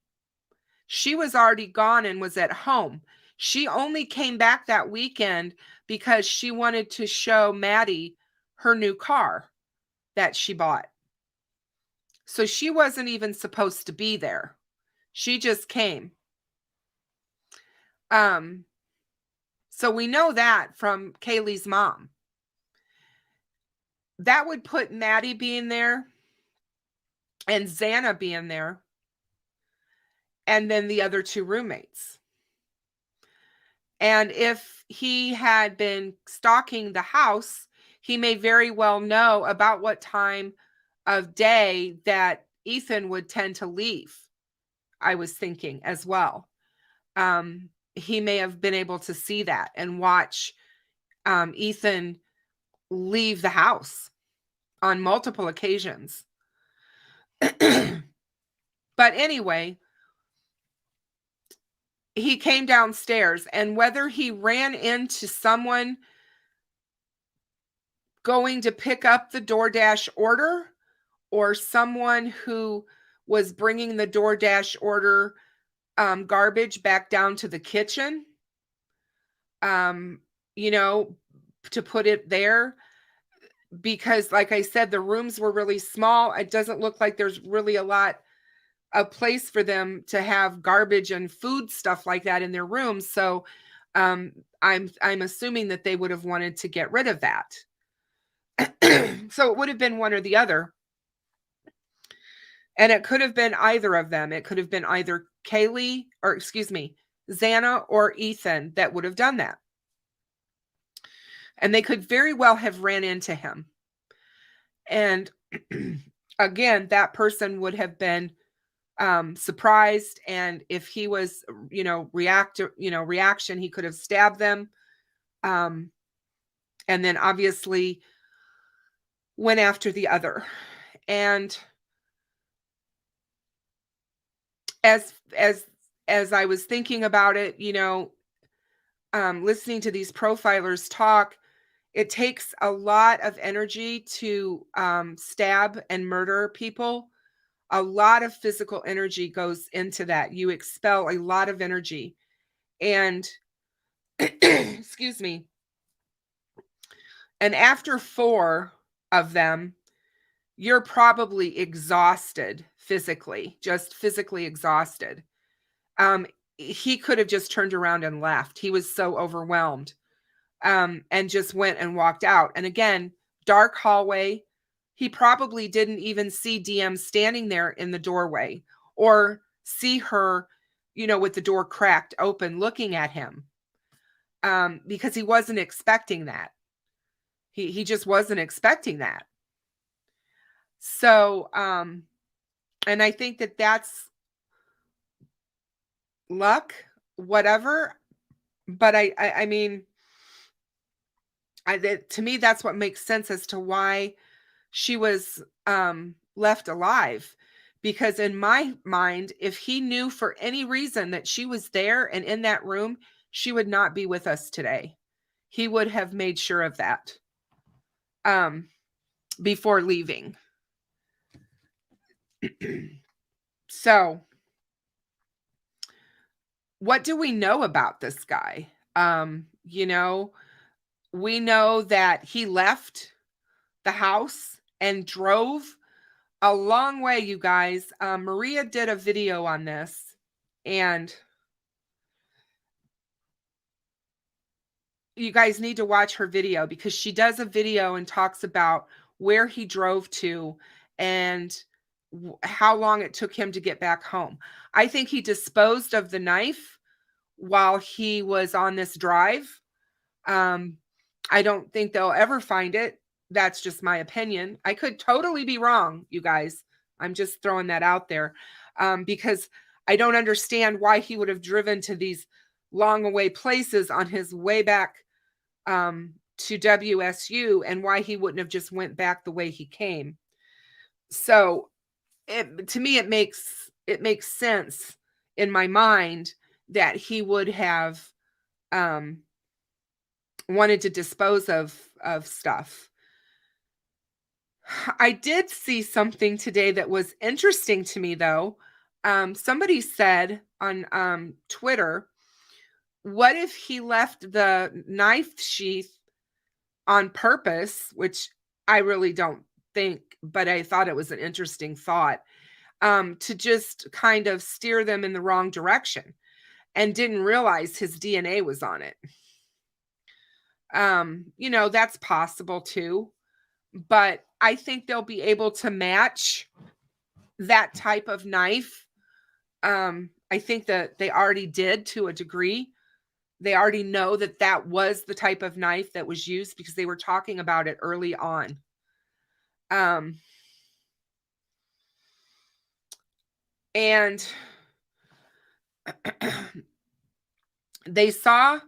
She was already gone and was at home. She only came back that weekend because she wanted to show Maddie her new car that she bought. So she wasn't even supposed to be there. She just came. So we know that from Kaylee's mom. That would put Maddie being there and Xana being there, and then the other 2 roommates. And if he had been stalking the house, he may very well know about what time of day that Ethan would tend to leave. I was thinking as well. He may have been able to see that and watch Ethan leave the house on multiple occasions. But anyway, he came downstairs, and whether he ran into someone going to pick up the DoorDash order or someone who was bringing the DoorDash order garbage back down to the kitchen, you know, to put it there, because like I said, the rooms were really small. It doesn't look like there's really a lot of place for them to have garbage and food stuff like that in their rooms. So I'm assuming that they would have wanted to get rid of that. So it would have been one or the other. And it could have been either of them. It could have been either Kaylee, or excuse me, Xana or Ethan that would have done that. And they could very well have ran into him. And again, that person would have been surprised. And if he was, reaction, he could have stabbed them. And then obviously went after the other. And as I was thinking about it, listening to these profilers talk, it takes a lot of energy to stab and murder people. A lot of physical energy goes into that. You expel a lot of energy. And, excuse me. And after 4 of them, you're probably exhausted physically, just physically exhausted. He could have just turned around and left. He was so overwhelmed, and just went and walked out. And again, dark hallway. He probably didn't even see DM standing there in the doorway or see her, with the door cracked open looking at him, because he wasn't expecting that. He just wasn't expecting that. So, and I think that that's luck, whatever. But I mean, to me, that's what makes sense as to why she was left alive. Because in my mind, if he knew for any reason that she was there and in that room, she would not be with us today. He would have made sure of that before leaving. So, what do we know about this guy? We know that he left the house and drove a long way, you guys. Maria did a video on this, and you guys need to watch her video, because she does a video and talks about where he drove to and how long it took him to get back home. I think he disposed of the knife while he was on this drive. I don't think they'll ever find it. That's just my opinion. I could totally be wrong, you guys. I'm just throwing that out there, because I don't understand why he would have driven to these long away places on his way back to WSU, and why he wouldn't have just went back the way he came. So to me, it makes sense in my mind that he would have wanted to dispose of stuff. I did see something today that was interesting to me, though. Somebody said on Twitter, what if he left the knife sheath on purpose, which I really don't think, but I thought it was an interesting thought, to just kind of steer them in the wrong direction, and didn't realize his DNA was on it. That's possible too, but I think they'll be able to match that type of knife. I think that they already did to a degree. They already know that that was the type of knife that was used because they were talking about it early on. And they saw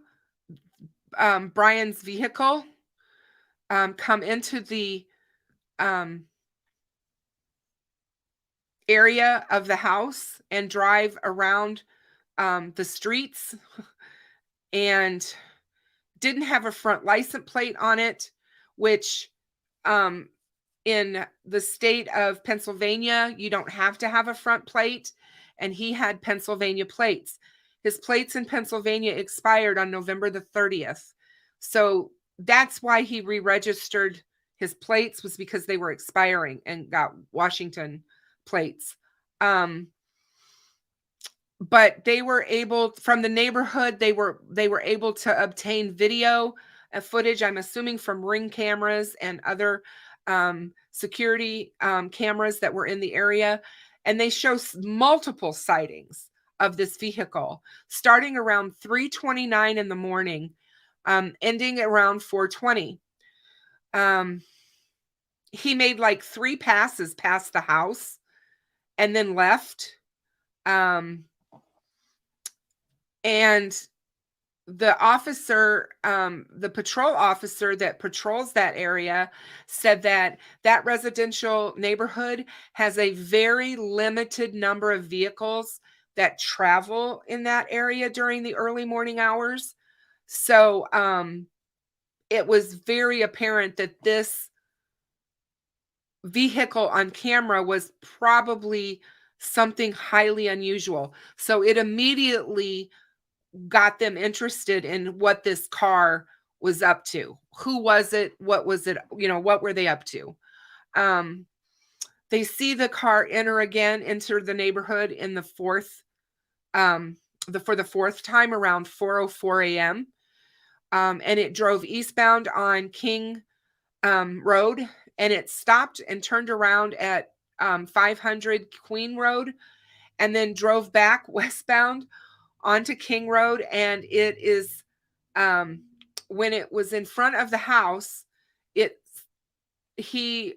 Bryan's vehicle come into the area of the house and drive around the streets, and didn't have a front license plate on it, which in the state of Pennsylvania, you don't have to have a front plate, and he had Pennsylvania plates. His plates in Pennsylvania expired on November the 30th. So that's why he re-registered his plates, was because they were expiring, and got Washington plates. But they were able, from the neighborhood, they were able to obtain video footage, I'm assuming from Ring cameras and other security cameras that were in the area. And they show multiple sightings of this vehicle, starting around 3:29 in the morning, ending around 4:20. He made like 3 passes past the house and then left. And the officer, the patrol officer that patrols that area, said that that residential neighborhood has a very limited number of vehicles that travel in that area during the early morning hours. So it was very apparent that this vehicle on camera was probably something highly unusual. So it immediately got them interested in what this car was up to. Who was it? What was it? What were they up to? They see the car enter the neighborhood in the fourth, for the fourth time around 4:04 a.m. And it drove eastbound on King Road, and it stopped and turned around at 500 Queen Road, and then drove back westbound onto King Road. And it is, when it was in front of the house, he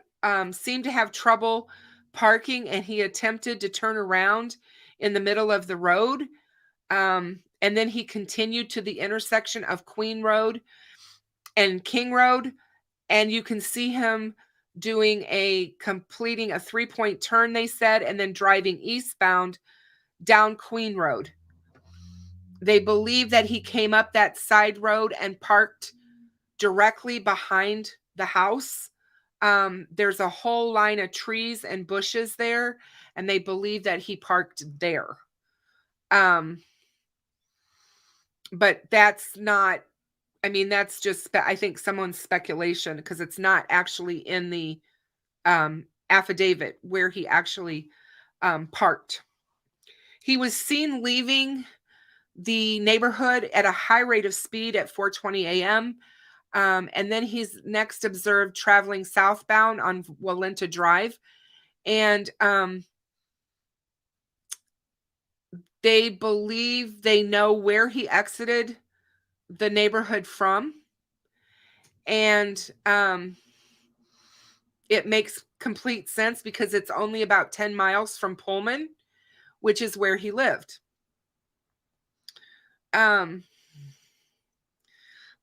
seemed to have trouble parking, and he attempted to turn around in the middle of the road. And then he continued to the intersection of Queen Road and King Road, and you can see him completing a 3-point turn, they said, and then driving eastbound down Queen Road. They believe that he came up that side road and parked directly behind the house. There's a whole line of trees and bushes there, and they believe that he parked there. But that's not, that's just, I think, someone's speculation, because it's not actually in the affidavit where he actually parked. He was seen leaving the neighborhood at a high rate of speed at 4:20 a.m. And then he's next observed traveling southbound on Walenta Drive. And they believe they know where he exited the neighborhood from. And it makes complete sense, because it's only about 10 miles from Pullman, which is where he lived.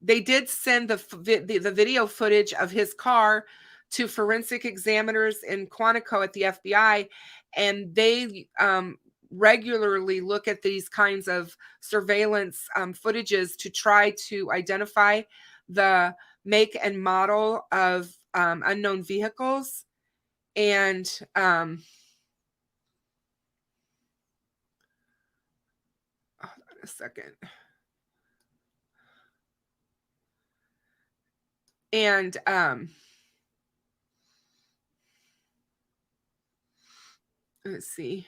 They did send the video footage of his car to forensic examiners in Quantico at the FBI, and they regularly look at these kinds of surveillance footages to try to identify the make and model of unknown vehicles. And hold on a second. And let's see.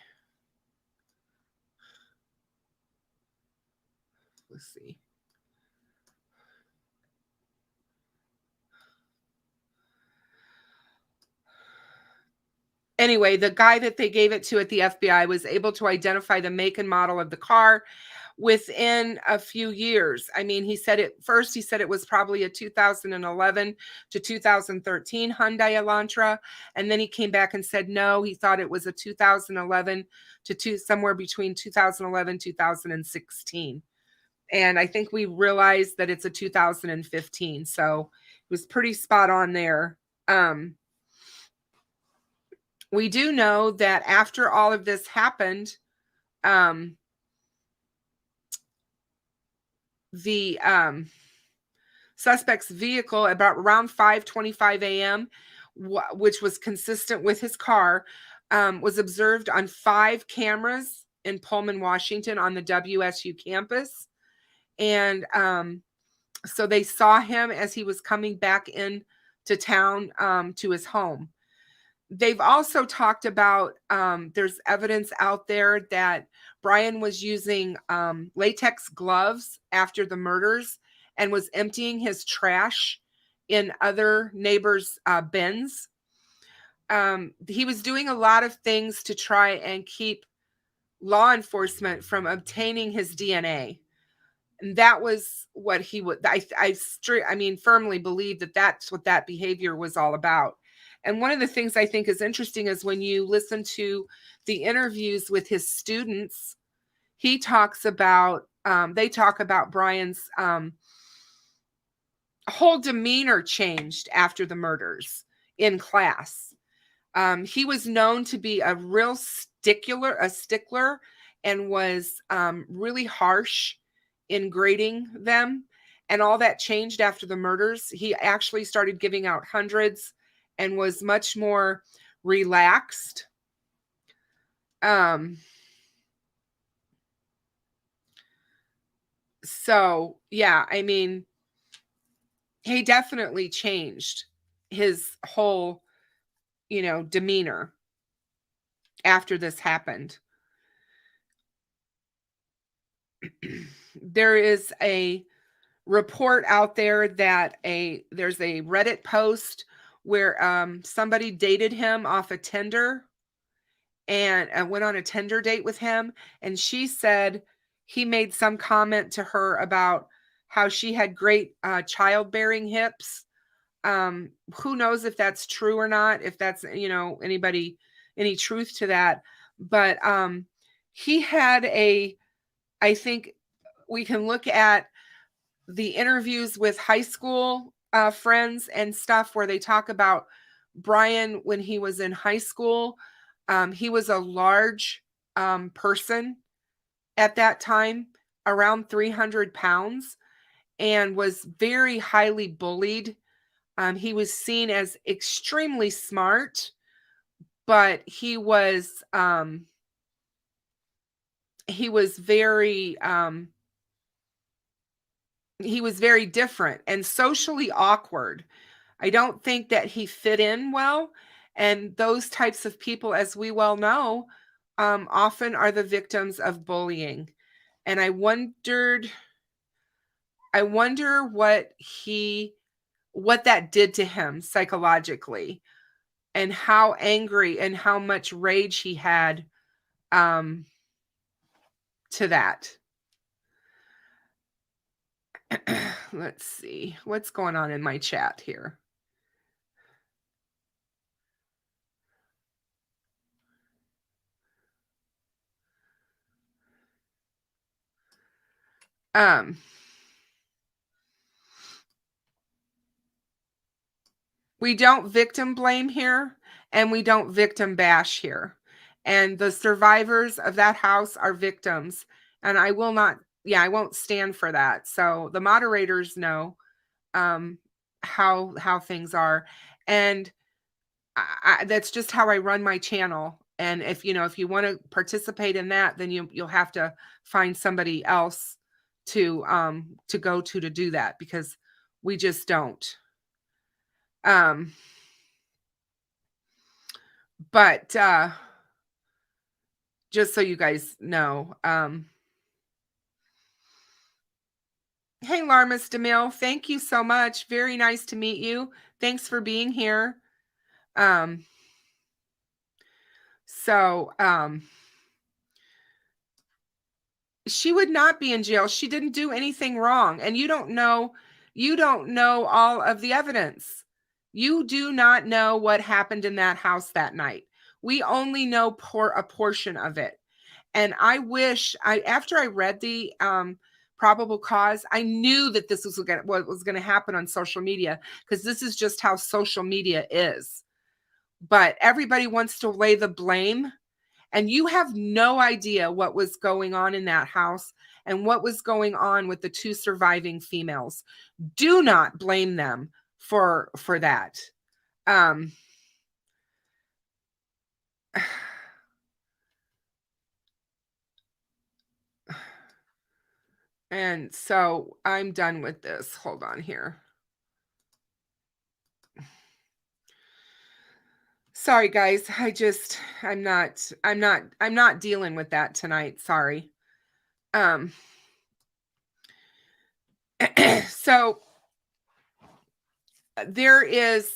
anyway, the guy that they gave it to at the FBI was able to identify the make and model of the car within a few years. I mean, he said it was probably a 2011 to 2013 Hyundai Elantra. And then he came back and said, no, he thought it was a 2011 to somewhere between 2011, 2016. And I think we realized that it's a 2015. So it was pretty spot on there. We do know that after all of this happened, the suspect's vehicle around 5:25 a.m., which was consistent with his car, was observed on 5 cameras in Pullman, Washington on the WSU campus. And so they saw him as he was coming back into town to his home. They've also talked about there's evidence out there that Bryan was using latex gloves after the murders and was emptying his trash in other neighbors' bins. He was doing a lot of things to try and keep law enforcement from obtaining his DNA. And that was what he would, I firmly believe that that's what that behavior was all about. And one of the things I think is interesting is when you listen to the interviews with his students, he talks about, they talk about Bryan's whole demeanor changed after the murders in class. He was known to be a real stickler, and was really harsh in grading them. And all that changed after the murders. He actually started giving out hundreds and was much more relaxed. So, yeah, I mean, he definitely changed his whole, demeanor after this happened. There is a report out there that there's a Reddit post where somebody dated him off a Tinder and went on a Tinder date with him. And she said he made some comment to her about how she had great childbearing hips. Who knows if that's true or not, if that's, any truth to that. But he had I think we can look at the interviews with high school friends and stuff where they talk about Bryan when he was in high school. He was a large person at that time, around 300 pounds, and was very highly bullied. He was seen as extremely smart, but he was very different and socially awkward. I don't think that he fit in well. And those types of people, as we well know, often are the victims of bullying. And I wonder what that did to him psychologically, and how angry and how much rage he had to that. Let's see what's going on in my chat here. We don't victim blame here, and we don't victim bash here. And the survivors of that house are victims, and I won't stand for that. So the moderators know how things are, and that's just how I run my channel. And if you want to participate in that, then you'll have to find somebody else to go to do that, because we just don't. But just so you guys know, hey, Larmis DeMille, thank you so much. Very nice to meet you. Thanks for being here. So, she would not be in jail. She didn't do anything wrong. And you don't know all of the evidence. You do not know what happened in that house that night. We only know a portion of it. And I wish after I read the probable cause, I knew that this was what was going to happen on social media, because this is just how social media is. But everybody wants to lay the blame, and you have no idea what was going on in that house and what was going on with the two surviving females. Do not blame them for that. And so I'm done with this. Hold on here. Sorry, guys. I'm not dealing with that tonight. Sorry. So there is,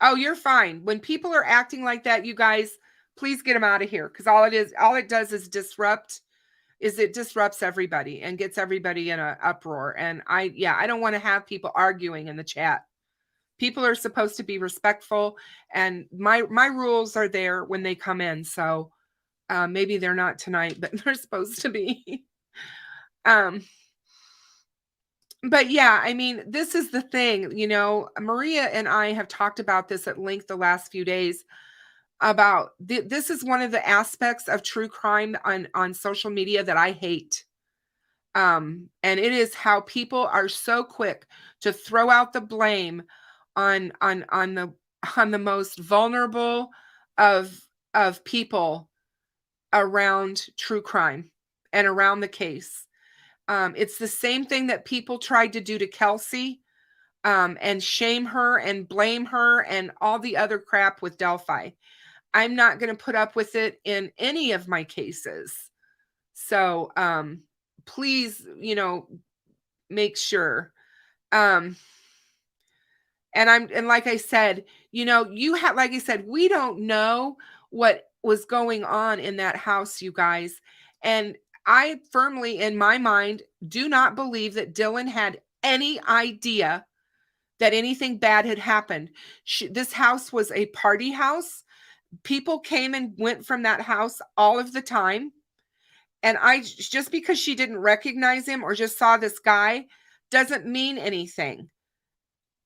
oh, you're fine. When people are acting like that, you guys, please get them out of here. Because all it does is it disrupts everybody and gets everybody in an uproar. And I don't want to have people arguing in the chat. People are supposed to be respectful, and my rules are there when they come in. So maybe they're not tonight, but they're supposed to be. But yeah, I mean, this is the thing, Maria and I have talked about this at length the last few days about this is one of the aspects of true crime on social media that I hate. And it is how people are so quick to throw out the blame on the most vulnerable of people around true crime and around the case. It's the same thing that people tried to do to Kelsey, and shame her and blame her and all the other crap with Delphi. I'm not going to put up with it in any of my cases. So please, make sure. And like I said, like I said, we don't know what was going on in that house, you guys. And I firmly, in my mind, do not believe that Dylan had any idea that anything bad had happened. This house was a party house. People came and went from that house all of the time. And just because she didn't recognize him or just saw this guy doesn't mean anything.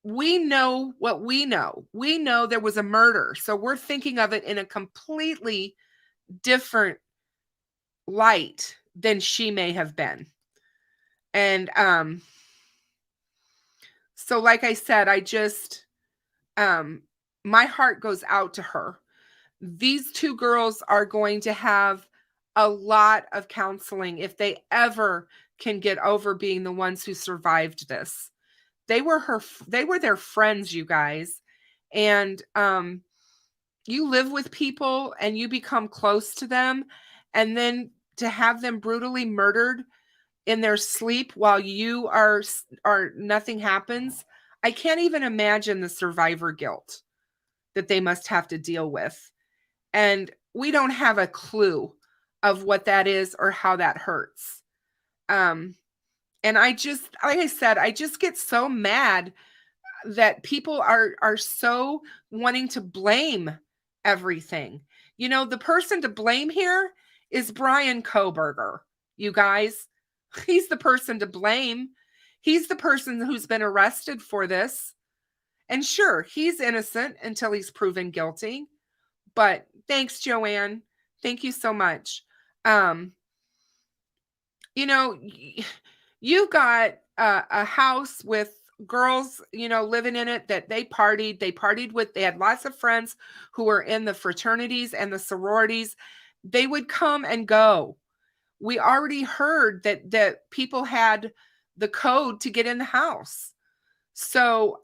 We know what we know. We know there was a murder. So we're thinking of it in a completely different light than she may have been. And so like I said, I just my heart goes out to her. These two girls are going to have a lot of counseling if they ever can get over being the ones who survived this. They were their friends, you guys. And you live with people and you become close to them, and then to have them brutally murdered in their sleep while you are nothing happens. I can't even imagine the survivor guilt that they must have to deal with. And we don't have a clue of what that is or how that hurts. And I just, like I said, I just get so mad that people are so wanting to blame everything. The person to blame here is Bryan Kohberger, you guys. He's the person to blame. He's the person who's been arrested for this. And sure, he's innocent until he's proven guilty. But thanks, Joanne. Thank you so much. You've got a house with girls, living in it that they partied with. They had lots of friends who were in the fraternities and the sororities. They would come and go. We already heard that people had the code to get in the house. So,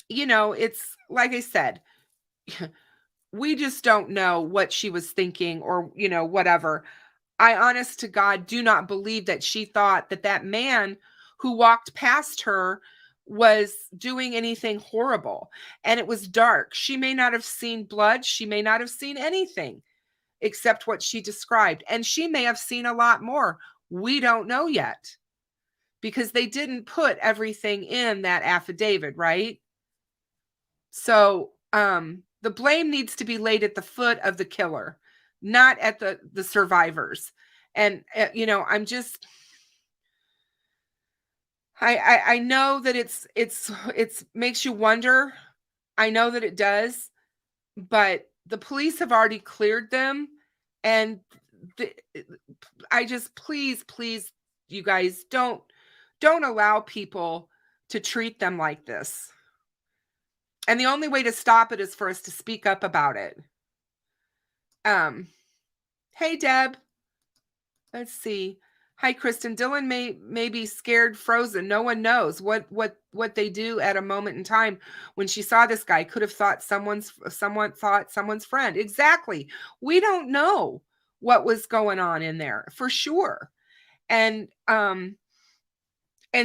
it's like I said, we just don't know what she was thinking or, whatever. I honest to God do not believe that she thought that man who walked past her was doing anything horrible. And it was dark. She may not have seen blood. She may not have seen anything except what she described. And she may have seen a lot more. We don't know yet because they didn't put everything in that affidavit, right? So the blame needs to be laid at the foot of the killer, not at the survivors. And, you know, I'm just... I know that it's makes you wonder. I know that it does, but the police have already cleared them, and I just please, you guys, don't allow people to treat them like this. And the only way to stop it is for us to speak up about it. Hey Deb, let's see. Hi, Kristen. Dylan may be scared, frozen. No one knows what they do at a moment in time. When she saw this guy, could have thought someone thought someone's friend. Exactly. We don't know what was going on in there for sure. And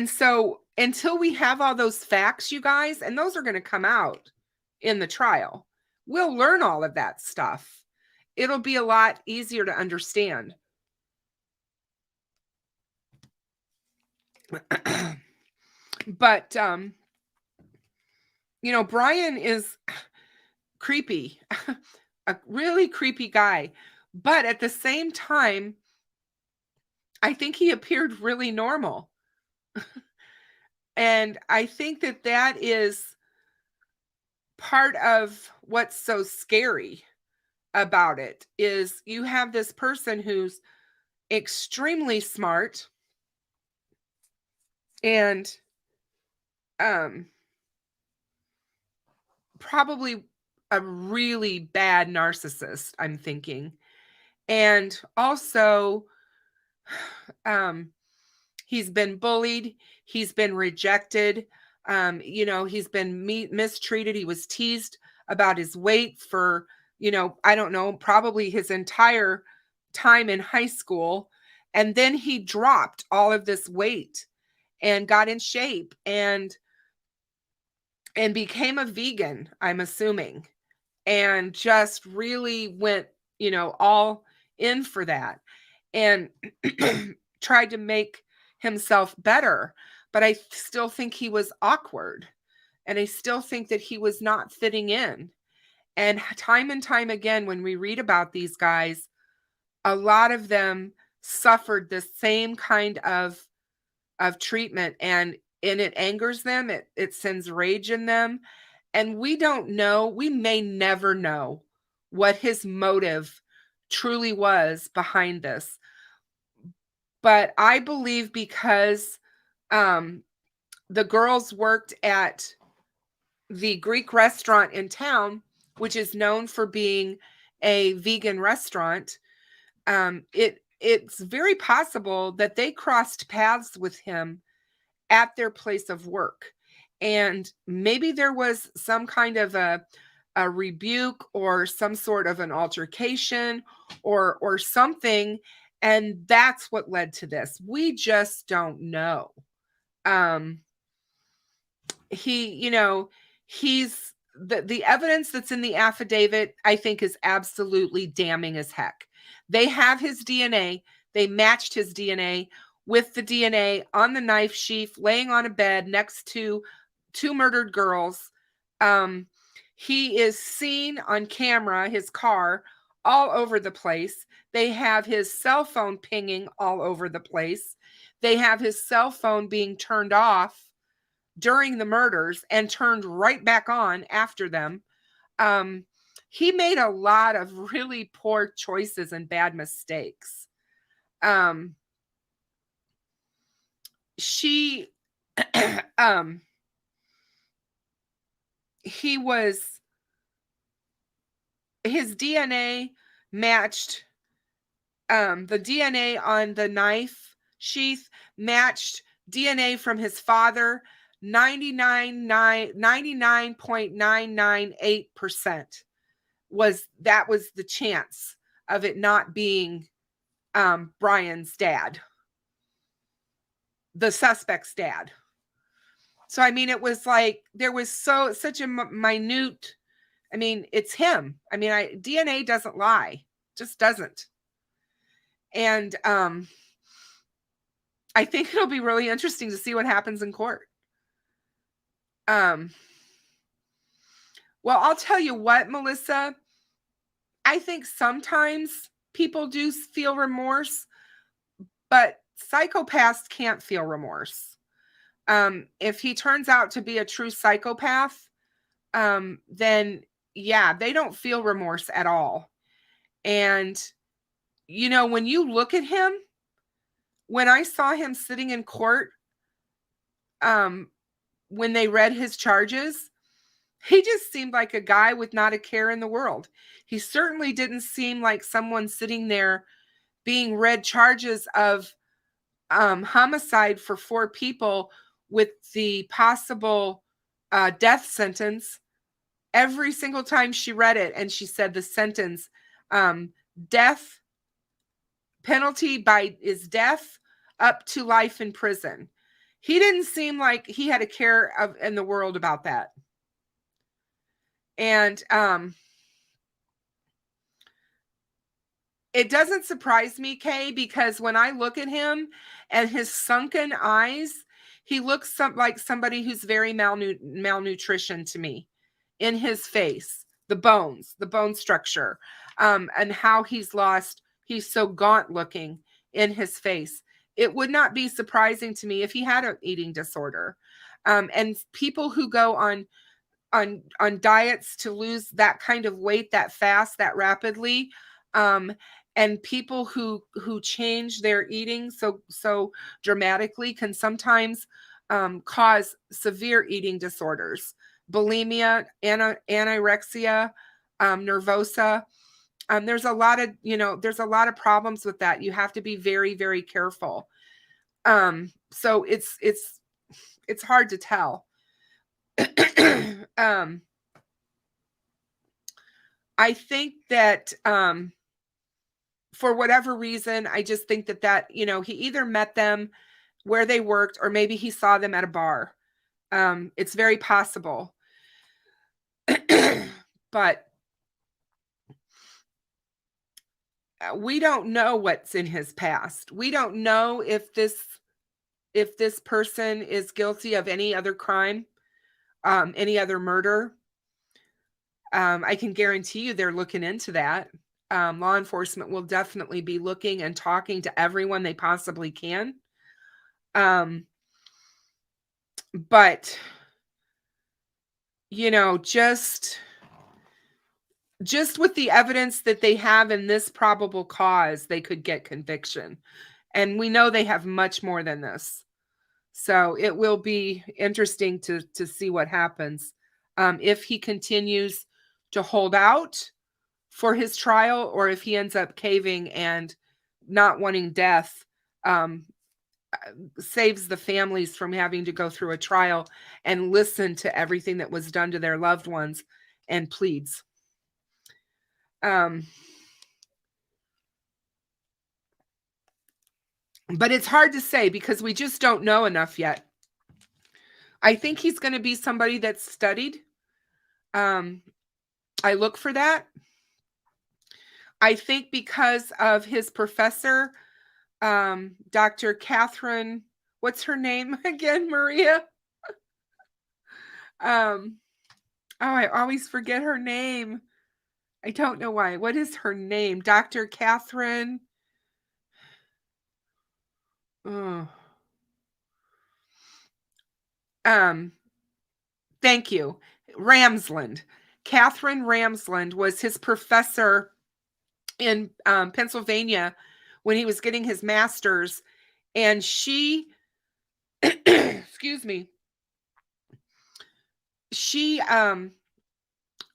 so until we have all those facts, you guys, and those are going to come out in the trial, we'll learn all of that stuff. It'll be a lot easier to understand. But you know, Bryan is creepy, a really creepy guy, but at the same time I think he appeared really normal. And I think that is part of what's so scary about it, is you have this person who's extremely smart and probably a really bad narcissist, I'm thinking. And also, he's been bullied. He's been rejected. You know, he's been mistreated. He was teased about his weight for, you know, I don't know, probably his entire time in high school. And then he dropped all of this weight and got in shape and became a vegan, I'm assuming, and just really went, you know, all in for that and tried to make himself better. But I still think he was awkward, and I still think that he was not fitting in. And time again, when we read about these guys, a lot of them suffered the same kind of treatment, and it angers them. It sends rage in them. And we don't know, we may never know what his motive truly was behind this. But I believe because the girls worked at the Greek restaurant in town, which is known for being a vegan restaurant, it's very possible that they crossed paths with him at their place of work. And maybe there was some kind of a rebuke or some sort of an altercation or something. And that's what led to this. We just don't know. You know, he's the evidence that's in the affidavit, I think, is absolutely damning as heck. They have his DNA. They matched his DNA with the DNA on the knife sheath, laying on a bed next to two murdered girls. He is seen on camera, his car, all over the place. They have his cell phone pinging all over the place. They have his cell phone being turned off during the murders and turned right back on after them. He made a lot of really poor choices and bad mistakes. His DNA matched, the DNA on the knife sheath matched DNA from his father, 99.998% was the chance of it not being Bryan's dad. the suspect's dad. So, I mean, it was like, there was such a minute, I mean, it's him. I mean, DNA doesn't lie, just doesn't. And I think it'll be really interesting to see what happens in court. Well, I'll tell you what, Melissa, I think sometimes people do feel remorse, but psychopaths can't feel remorse. If he turns out to be a true psychopath, then yeah, they don't feel remorse at all. And, you know, when you look at him, when I saw him sitting in court, when they read his charges, he just seemed like a guy with not a care in the world. He certainly didn't seem like someone sitting there being read charges of homicide for 4 people with the possible death sentence. Every single time she read it, and she said the sentence, death penalty is death up to life in prison. He didn't seem like he had a care in the world about that. And it doesn't surprise me, Kay, because when I look at him and his sunken eyes, he looks like somebody who's very malnutrition to me. In his face, the bone structure, and how he's so gaunt looking in his face. It would not be surprising to me if he had an eating disorder. And people who go on diets to lose that kind of weight that fast, that rapidly, and people who change their eating so dramatically can sometimes cause severe eating disorders. Bulimia, anorexia, nervosa. There's a lot of problems with that. You have to be very, very careful. So it's hard to tell. I think that for whatever reason, I just think that he either met them where they worked, or maybe he saw them at a bar. It's very possible. But we don't know what's in his past. We don't know if this person is guilty of any other crime, any other murder. I can guarantee you they're looking into that. Law enforcement will definitely be looking and talking to everyone they possibly can. But just with the evidence that they have in this probable cause, they could get conviction. And we know they have much more than this. So it will be interesting to see what happens. If he continues to hold out for his trial, or if he ends up caving and not wanting death, saves the families from having to go through a trial and listen to everything that was done to their loved ones and pleads. But it's hard to say because we just don't know enough yet. I think he's going to be somebody that's studied. I look for that. I think because of his professor, Dr. Catherine, what's her name again, Maria? I always forget her name. I don't know why. What is her name? Dr. Catherine. Thank you. Ramsland. Catherine Ramsland was his professor in Pennsylvania when he was getting his master's, and she excuse me, she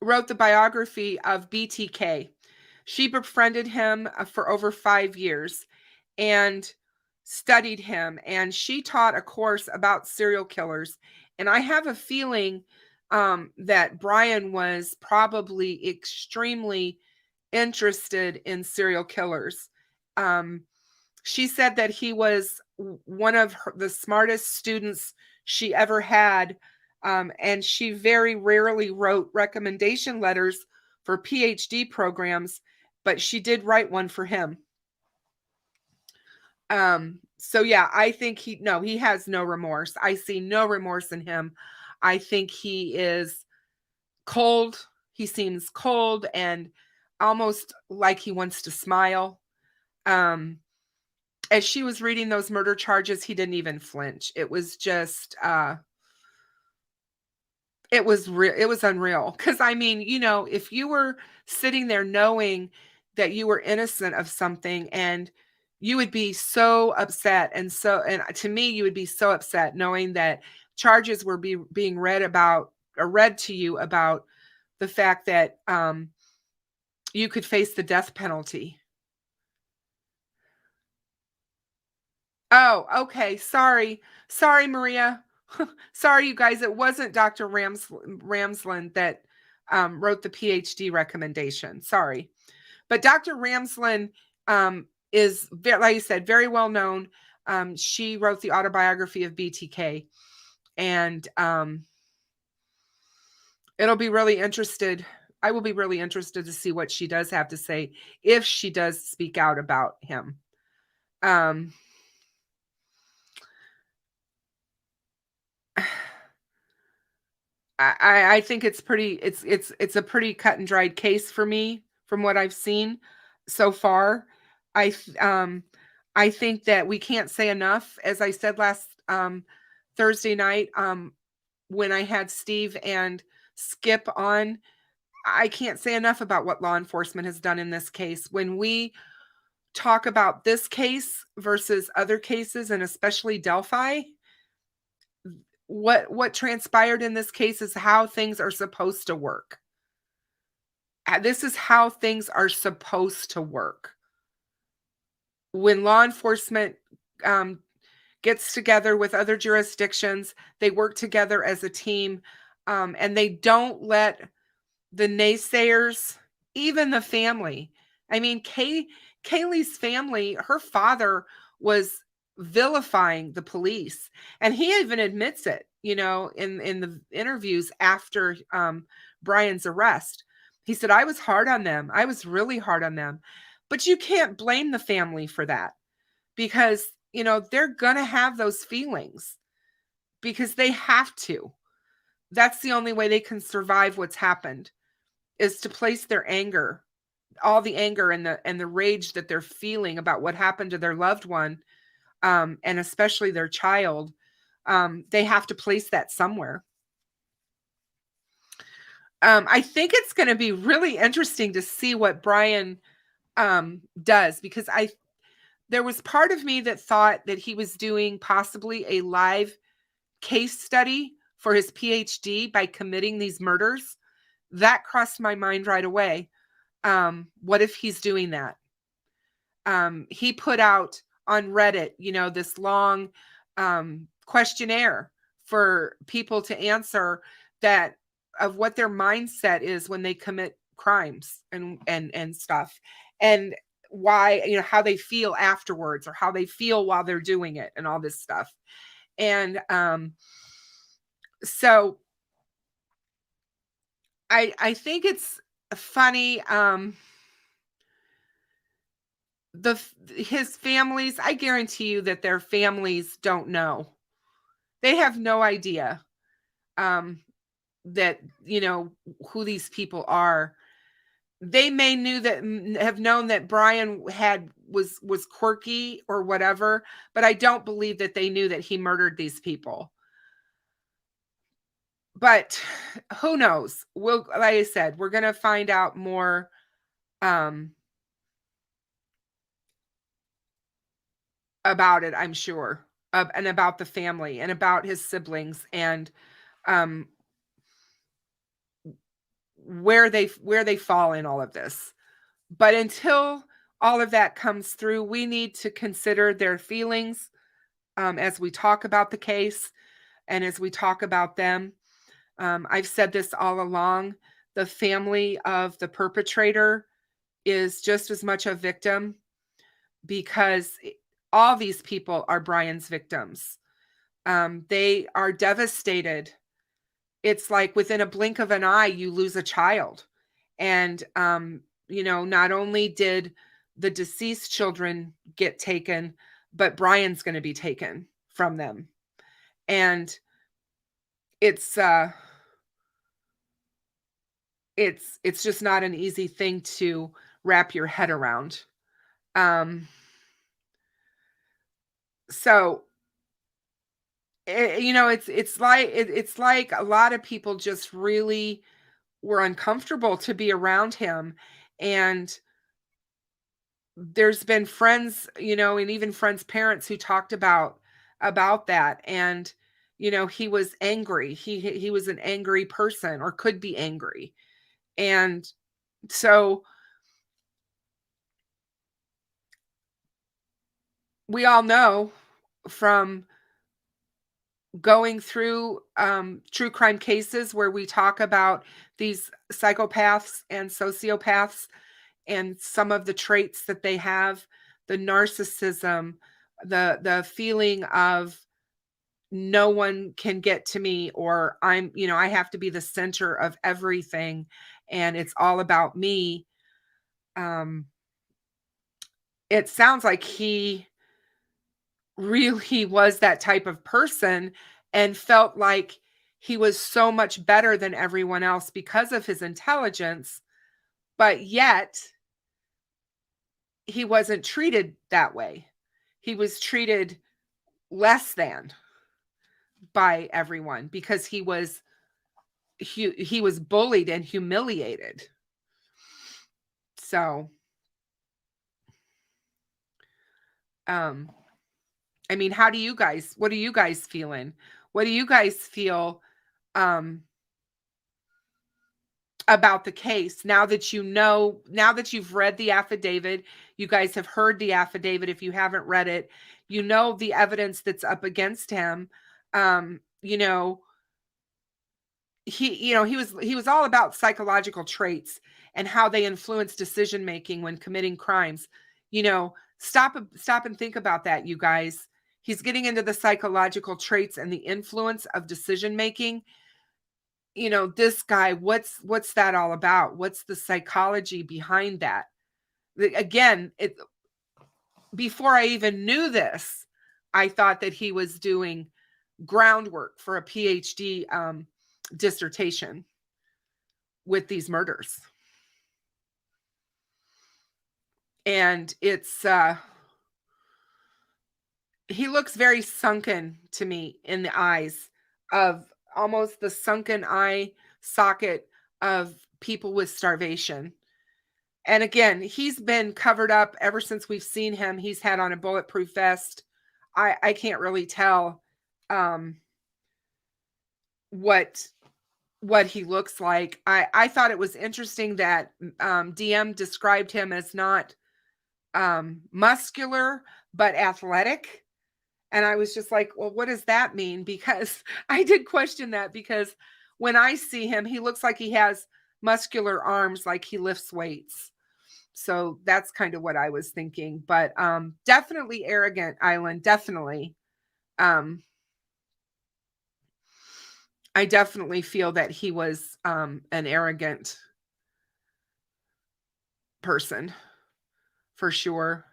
wrote the biography of BTK. She befriended him for over 5 years and studied him, and she taught a course about serial killers. And I have a feeling that Bryan was probably extremely interested in serial killers. She said that he was one of the smartest students she ever had. And she very rarely wrote recommendation letters for PhD programs, but she did write one for him. So yeah, I think he has no remorse. I see no remorse in him. I think he is cold. He seems cold and almost like he wants to smile. As she was reading those murder charges, he didn't even flinch. It was just, it was real. It was unreal. Cause I mean, if you were sitting there knowing that you were innocent of something, and you would be so upset. And to me, you would be so upset knowing that charges were being read to you about the fact that, you could face the death penalty. Oh, okay. Sorry, Maria. Sorry, you guys. It wasn't Dr. Ramsland that wrote the PhD recommendation. Sorry. But Dr. Ramsland is, like you said, very well known. She wrote the autobiography of BTK. And it'll be really interested. I will be really interested to see what she does have to say, if she does speak out about him. I think it's a pretty cut and dried case for me from what I've seen so far. I think that we can't say enough. As I said last Thursday night, when I had Steve and Skip on, I can't say enough about what law enforcement has done in this case. When we talk about this case versus other cases, and especially Delphi, what transpired in this case is how things are supposed to work. This is how things are supposed to work. When law enforcement gets together with other jurisdictions, they work together as a team, and they don't let the naysayers, even the family. I mean, Kaylee's family, her father was vilifying the police, and he even admits it, in the interviews after Bryan's arrest. He said, I was hard on them. I was really hard on them. But you can't blame the family for that, because, they're going to have those feelings, because they have to. That's the only way they can survive what's happened, is to place their anger, all the anger and the rage that they're feeling about what happened to their loved one, and especially their child. They have to place that somewhere. I think it's going to be really interesting to see what Bryan does, because there was part of me that thought that he was doing possibly a live case study for his PhD by committing these murders. That crossed my mind right away. What if he's doing that? He put out on Reddit, this long questionnaire for people to answer, that of what their mindset is when they commit crimes and stuff, and why, how they feel afterwards, or how they feel while they're doing it, and all this stuff. And so I think it's funny. His families, I guarantee you that their families don't know. They have no idea that, who these people are. They may have known that Bryan was quirky or whatever, but I don't believe that they knew that he murdered these people. But who knows? Like I said, we're going to find out more about it, I'm sure, and about the family, and about his siblings, and where they fall in all of this. But until all of that comes through, we need to consider their feelings as we talk about the case, and as we talk about them. I've said this all along. The family of the perpetrator is just as much a victim, because all these people are Bryan's victims. They are devastated. It's like within a blink of an eye, you lose a child. And, not only did the deceased children get taken, but Bryan's going to be taken from them. And it's just not an easy thing to wrap your head around. So it's like a lot of people just really were uncomfortable to be around him. And there's been friends, and even friends' parents who talked about that. And, he was angry. He was an angry person, or could be angry. And so we all know from going through true crime cases where we talk about these psychopaths and sociopaths and some of the traits that they have, the narcissism, the feeling of no one can get to me, or I have to be the center of everything and it's all about me. It sounds like he really was that type of person and felt like he was so much better than everyone else because of his intelligence, but yet he wasn't treated that way. He was treated less than by everyone because he was bullied and humiliated. So I mean, what are you guys feeling? What do you guys feel about the case now that you've read the affidavit? You guys have heard the affidavit. If you haven't read it, the evidence that's up against him. He was all about psychological traits and how they influence decision making when committing crimes. Stop and think about that, you guys. He's getting into the psychological traits and the influence of decision making. This guy, what's that all about? What's the psychology behind that? Again, before I even knew this, I thought that he was doing groundwork for a PhD dissertation with these murders. And it's he looks very sunken to me in the eyes, of almost the sunken eye socket of people with starvation. And again, he's been covered up ever since we've seen him. He's had on a bulletproof vest. I can't really tell what he looks like. I thought it was interesting that DM described him as not muscular, but athletic. And I was just like, well, what does that mean? Because I did question that, because when I see him, he looks like he has muscular arms, like he lifts weights. So that's kind of what I was thinking. But definitely arrogant, Island. Definitely. I definitely feel that he was an arrogant person, for sure.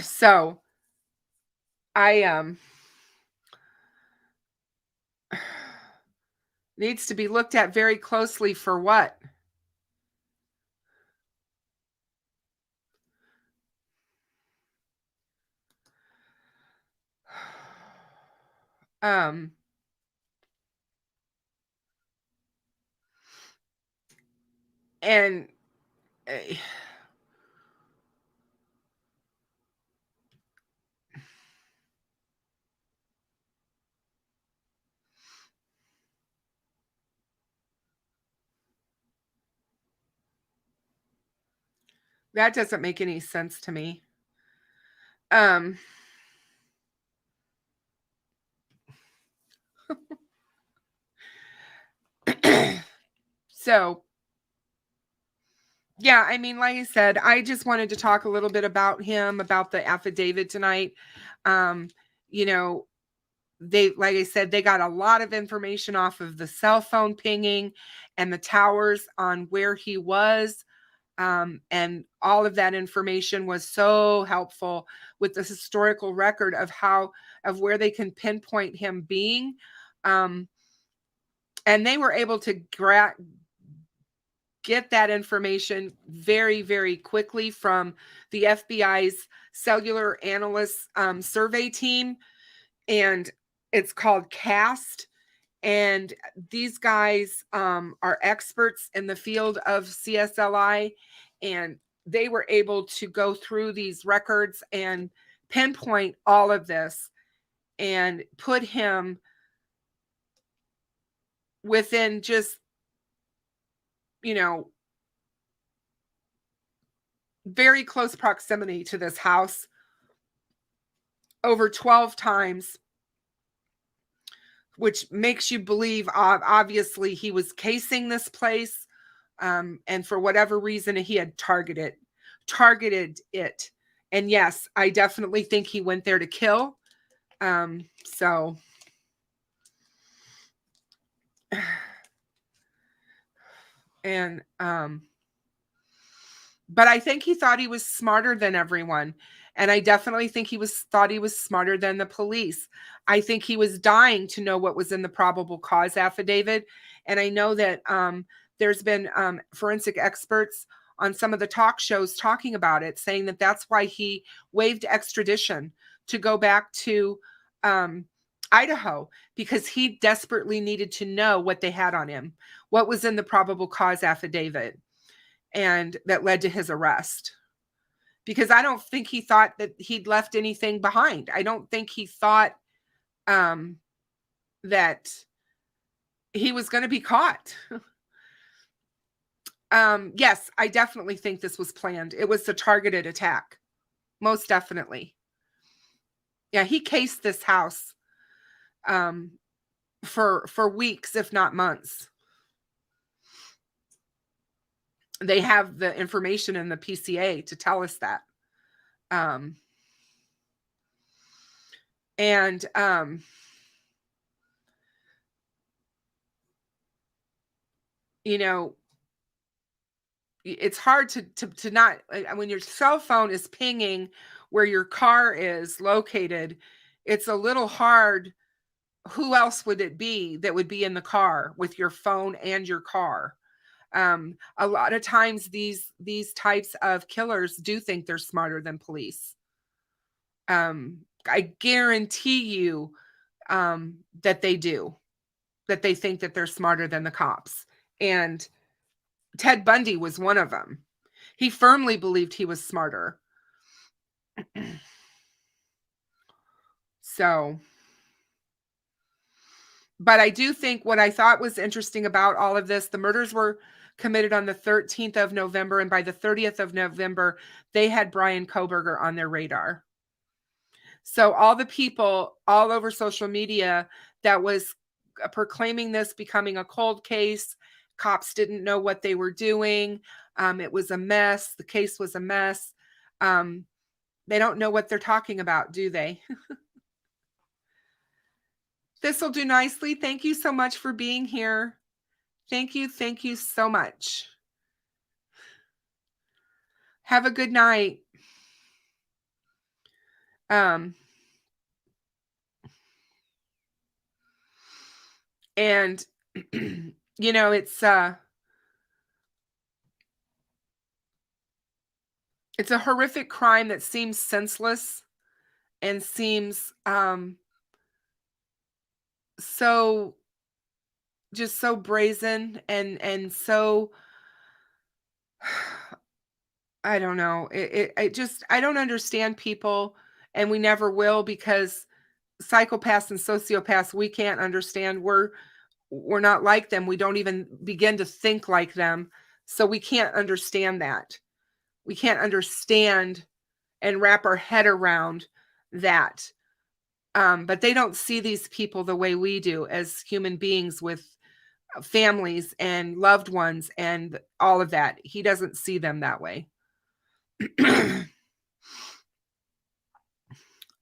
So I needs to be looked at very closely for what? And that doesn't make any sense to me. So Yeah, I mean, like I said, I just wanted to talk a little bit about him, about the affidavit tonight. You know, like I said, they got a lot of information off of the cell phone pinging and the towers on where he was. And all of that information was so helpful with the historical record of where they can pinpoint him being. And they were able to get that information very, very quickly from the FBI's cellular analyst survey team. And it's called CAST. And these guys are experts in the field of CSLI. And they were able to go through these records and pinpoint all of this and put him within just, very close proximity to this house over 12 times, which makes you believe, obviously, he was casing this place. And for whatever reason, he had targeted it. And yes, I definitely think he went there to kill. So and but I think he thought he was smarter than everyone. And I definitely think thought he was smarter than the police. I think he was dying to know what was in the probable cause affidavit. And I know that there's been forensic experts on some of the talk shows talking about it, saying that that's why he waived extradition to go back to Idaho, because he desperately needed to know what they had on him, what was in the probable cause affidavit, and that led to his arrest. Because I don't think he thought that he'd left anything behind. I don't think he thought that he was going to be caught. Yes, I definitely think this was planned. It was a targeted attack. Most definitely. Yeah, he cased this house for weeks, if not months. They have the information in the PCA to tell us that. It's hard to not, when your cell phone is pinging where your car is located, it's a little hard. Who else would it be that would be in the car with your phone and your car? A lot of times these types of killers do think they're smarter than police. I guarantee you that they do, that they think that they're smarter than the cops. And Ted Bundy was one of them. He firmly believed he was smarter. So, but I do think what I thought was interesting about all of this, the murders were committed on the 13th of November, and by the 30th of November, they had Bryan Kohberger on their radar. So all the people all over social media that was proclaiming this becoming a cold case, cops didn't know what they were doing. It was a mess. The case was a mess. They don't know what they're talking about, do they? This will do nicely. Thank you so much for being here. Thank you. Thank you so much. Have a good night. And it's a horrific crime that seems senseless and seems so brazen and so, I don't know. I don't understand people, and we never will, because psychopaths and sociopaths, we can't understand. We're not like them. We don't even begin to think like them. So we can't understand that. We can't understand and wrap our head around that. But they don't see these people the way we do, as human beings with families and loved ones and all of that. He doesn't see them that way.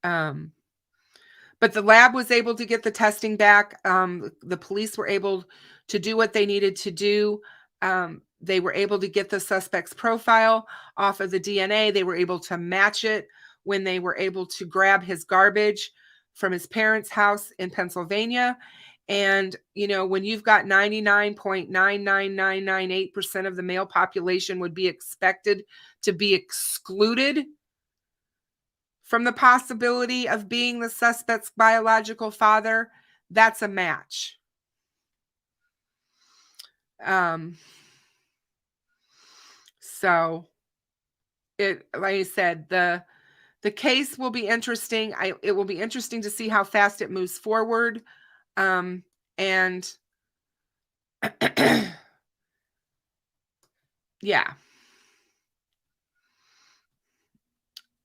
But the lab was able to get the testing back. The police were able to do what they needed to do. They were able to get the suspect's profile off of the DNA. They were able to match it when they were able to grab his garbage from his parents' house in Pennsylvania. And, you know, when you've got 99.99998% of the male population would be expected to be excluded from the possibility of being the suspect's biological father, that's a match. So it, like I said, the case will be interesting. It will be interesting to see how fast it moves forward. And yeah.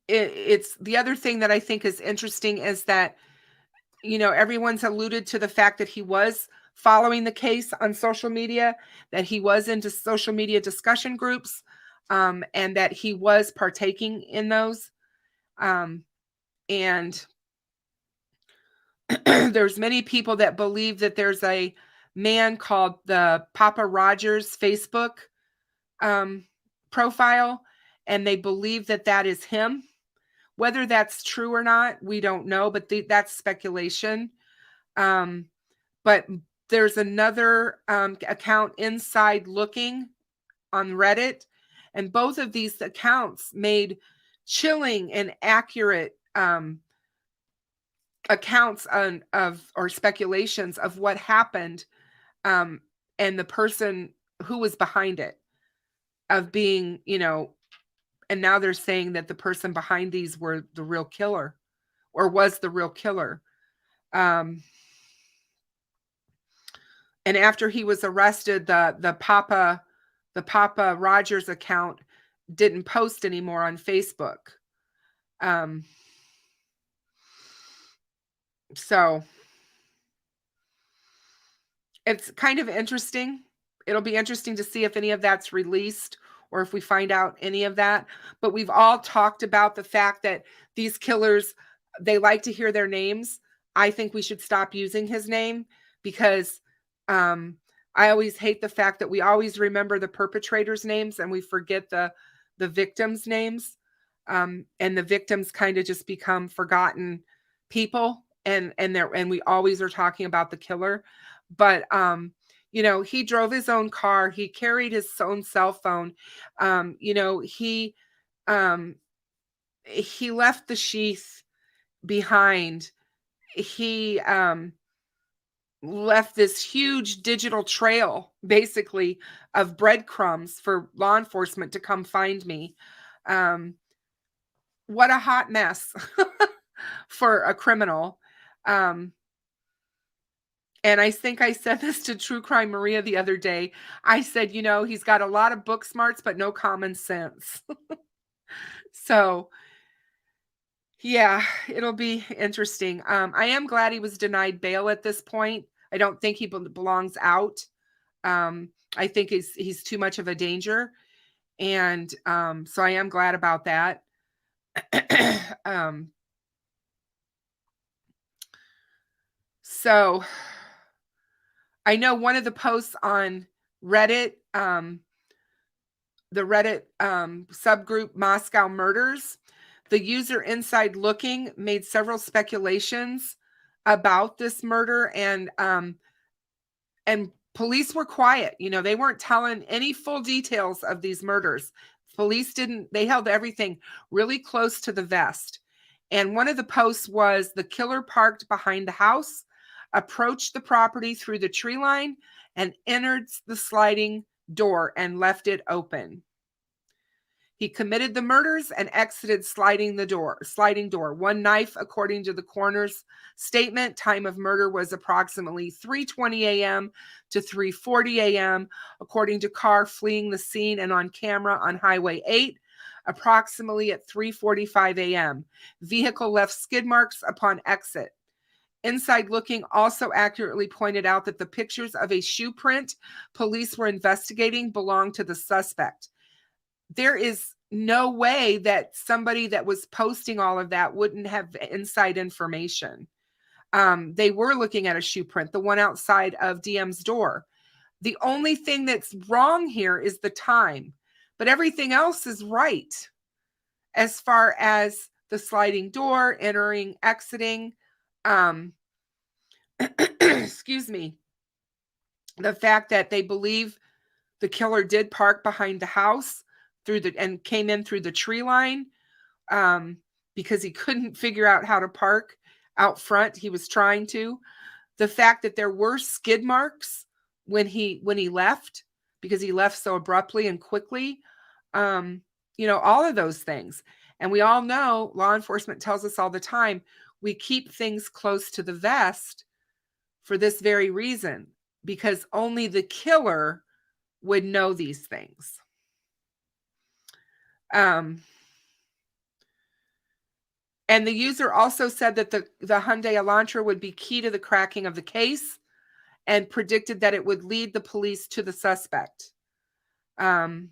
It's the other thing that I think is interesting is that, you know, everyone's alluded to the fact that he was following the case on social media, that he was into social media discussion groups, and that he was partaking in those. And there's many people that believe that there's a man called the Papa Rogers Facebook profile, and they believe that that is him. Whether that's true or not, we don't know, but that's speculation. But there's another account, Inside Looking, on Reddit, and both of these accounts made chilling and accurate accounts or speculations of what happened, and the person who was behind it, of being, you know, and now they're saying that the person behind these were the real killer, or was the real killer. And after he was arrested, the Papa Rogers account didn't post anymore on Facebook. So it's kind of interesting. It'll be interesting to see if any of that's released or if we find out any of that. But we've all talked about the fact that these killers, they like to hear their names. I think we should stop using his name, because I always hate the fact that we always remember the perpetrators' names and we forget the victims' names. And the victims kind of just become forgotten people, and we always are talking about the killer. But you know, he drove his own car. He carried his own cell phone. You know, he left the sheath behind. He left this huge digital trail, basically, of breadcrumbs for law enforcement to come find me. What a hot mess for a criminal. And I think I said this to True Crime Maria the other day. I said, you know, he's got a lot of book smarts, but no common sense. So, yeah, it'll be interesting. I am glad he was denied bail at this point. I don't think he belongs out. I think he's too much of a danger. And so I am glad about that. So I know one of the posts on Reddit, the Reddit subgroup Moscow Murders, the user Inside Looking made several speculations about this murder, and police were quiet. You know, they weren't telling any full details of these murders. Police they held everything really close to the vest. And one of the posts was, the killer parked behind the house, approached the property through the tree line, and entered the sliding door and left it open. He committed the murders and exited sliding door. One knife, according to the coroner's statement. Time of murder was approximately 3:20 a.m. to 3:40 a.m. according to car fleeing the scene and on camera on Highway 8, approximately at 3:45 a.m. Vehicle left skid marks upon exit. Inside Looking also accurately pointed out that the pictures of a shoe print police were investigating belonged to the suspect. There is no way that somebody that was posting all of that wouldn't have inside information. They were looking at a shoe print, the one outside of DM's door. The only thing that's wrong here is the time, but everything else is right as far as the sliding door, entering, exiting. Excuse me. The fact that they believe the killer did park behind the house and came in through the tree line because he couldn't figure out how to park out front. He was trying to. The fact that there were skid marks when he left, because he left so abruptly and quickly, all of those things. And we all know, law enforcement tells us all the time, we keep things close to the vest for this very reason, because only the killer would know these things. And the user also said that the Hyundai Elantra would be key to the cracking of the case, and predicted that it would lead the police to the suspect. And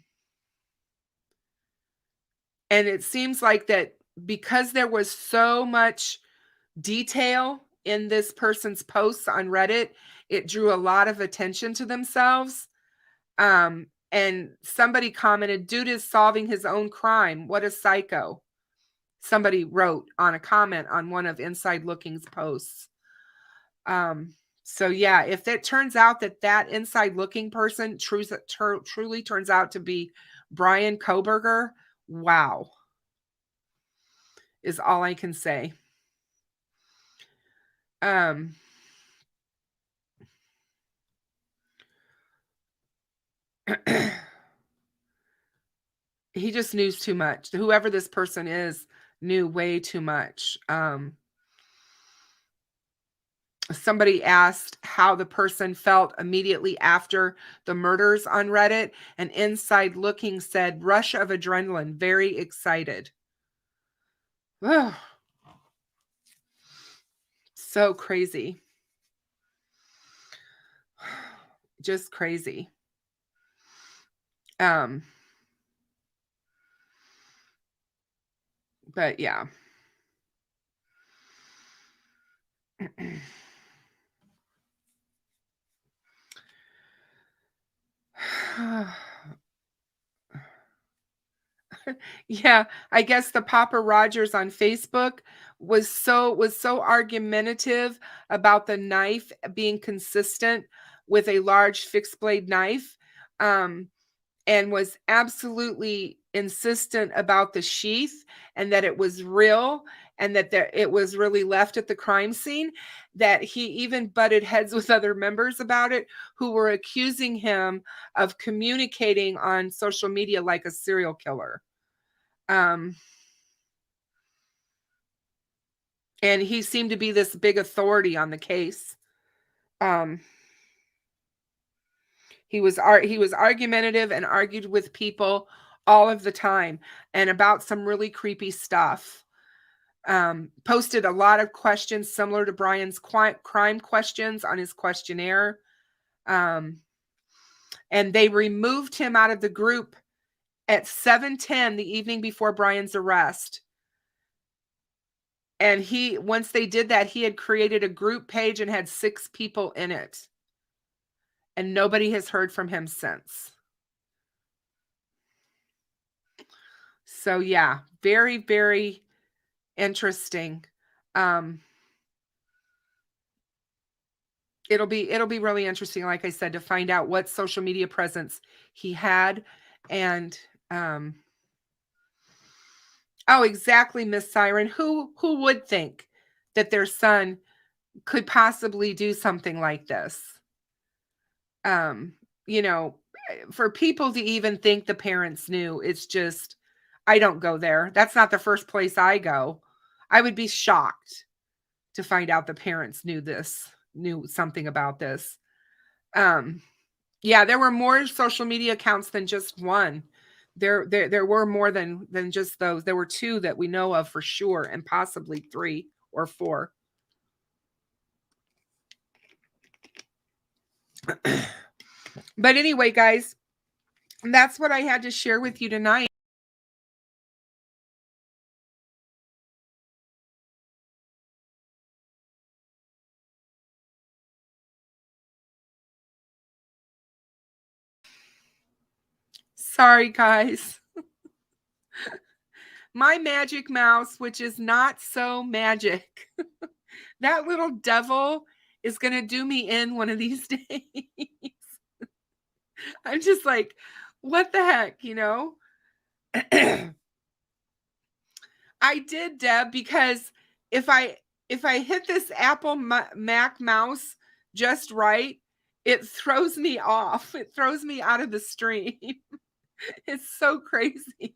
it seems like that because there was so much detail in this person's posts on Reddit, it drew a lot of attention to themselves. And somebody commented, "Dude is solving his own crime. What a psycho." Somebody wrote on a comment on one of Inside Looking's posts. So yeah, if it turns out that Inside Looking person truly turns out to be Bryan Kohberger, wow, is all I can say. He just knew too much. Whoever this person is knew way too much. Somebody asked how the person felt immediately after the murders on Reddit, and Inside Looking said, "Rush of adrenaline, very excited." Ugh. So crazy. Just crazy. But yeah. Yeah, I guess the Papa Rogers on Facebook was so argumentative about the knife being consistent with a large fixed blade knife, and was absolutely insistent about the sheath and that it was real and that it was really left at the crime scene, that he even butted heads with other members about it who were accusing him of communicating on social media like a serial killer. And he seemed to be this big authority on the case. He was argumentative and argued with people all of the time and about some really creepy stuff. Posted a lot of questions similar to Bryan's crime questions on his questionnaire. And they removed him out of the group at 7:10 the evening before Bryan's arrest. And once they did that, he had created a group page and had 6 people in it. And nobody has heard from him since. So yeah, very, very interesting. It'll be really interesting, like I said, to find out what social media presence he had. And oh, exactly, Miss Siren. Who would think that their son could possibly do something like this? For people to even think the parents knew, it's just, I don't go there. That's not the first place I go. I would be shocked to find out the parents knew something about this. Yeah, there were more social media accounts than just one. There were more than just those. There were 2 that we know of for sure, and possibly 3 or 4. But anyway, guys, that's what I had to share with you tonight. Sorry, guys. My magic mouse, which is not so magic. That little devil is going to do me in one of these days. I'm just like, what the heck, you know? I did, Deb, because if I hit this Apple Mac mouse just right, it throws me off. It throws me out of the stream. It's so crazy.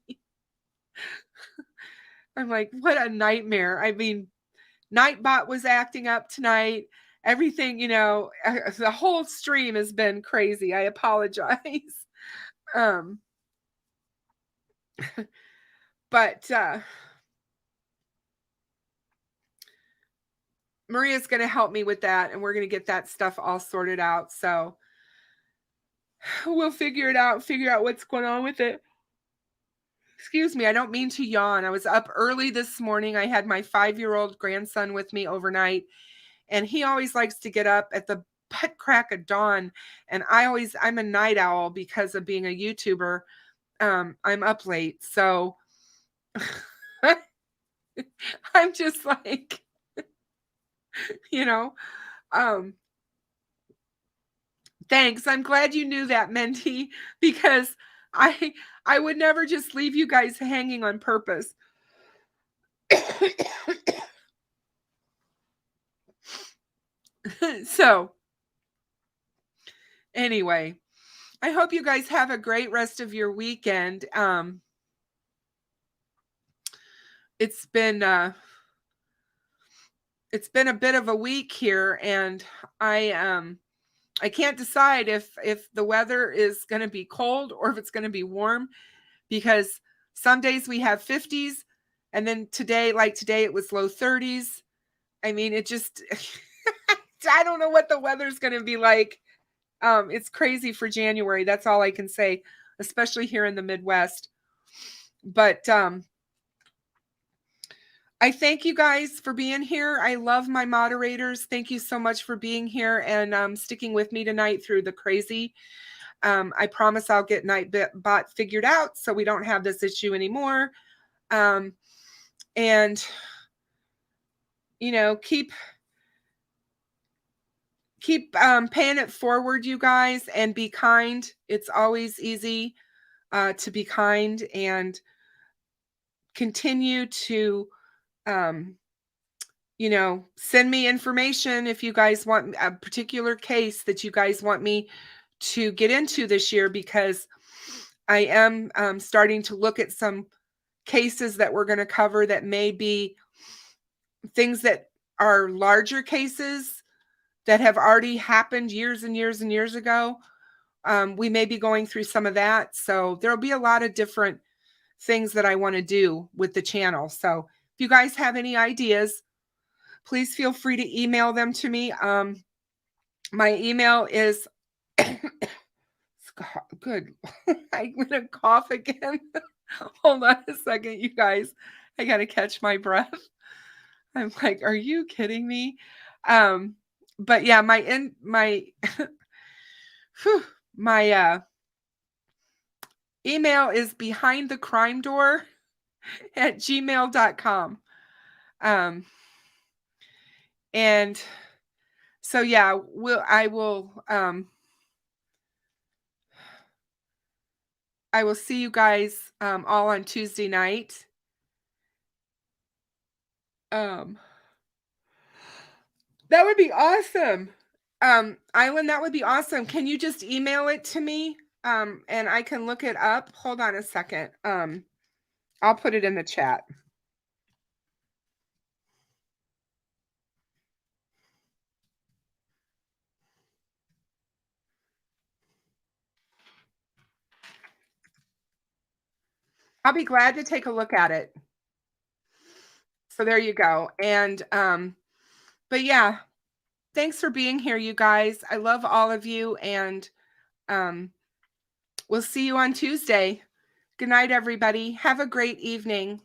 I'm like, what a nightmare. I mean, Nightbot was acting up tonight. Everything, you know, the whole stream has been crazy. I apologize. But Maria's going to help me with that, and we're going to get that stuff all sorted out. So we'll figure it out, figure out what's going on with it. Excuse me, I don't mean to yawn. I was up early this morning. I had my 5-year-old grandson with me overnight, and he always likes to get up at the butt crack of dawn. And I'm a night owl because of being a YouTuber. I'm up late. So I'm just like, you know, thanks. I'm glad you knew that, Menti, because I would never just leave you guys hanging on purpose. So anyway, I hope you guys have a great rest of your weekend. It's been a bit of a week here, and I can't decide if the weather is going to be cold or if it's going to be warm, because some days we have 50s, and then today it was low 30s. I mean, it just I don't know what the weather's going to be like. It's crazy for January. That's all I can say, especially here in the Midwest. But I thank you guys for being here. I love my moderators. Thank you so much for being here and sticking with me tonight through the crazy. I promise I'll get Nightbot figured out so we don't have this issue anymore. And, you know, keep paying it forward, you guys, and be kind. It's always easy to be kind, and continue to you know, send me information if you guys want a particular case that you guys want me to get into this year, because I am starting to look at some cases that we're going to cover that may be things that are larger cases that have already happened years and years and years ago. We may be going through some of that. So there'll be a lot of different things that I want to do with the channel. So if you guys have any ideas, please feel free to email them to me. My email is good. I'm going to cough again. Hold on a second, you guys. I got to catch my breath. I'm like, are you kidding me? But yeah, my email is behindthecrimedoor@gmail.com. And so yeah, I will see you guys all on Tuesday night. That would be awesome. Island, that would be awesome. Can you just email it to me? And I can look it up. Hold on a second. I'll put it in the chat. I'll be glad to take a look at it. So there you go. And but yeah, thanks for being here, you guys. I love all of you, and we'll see you on Tuesday. Good night, everybody. Have a great evening.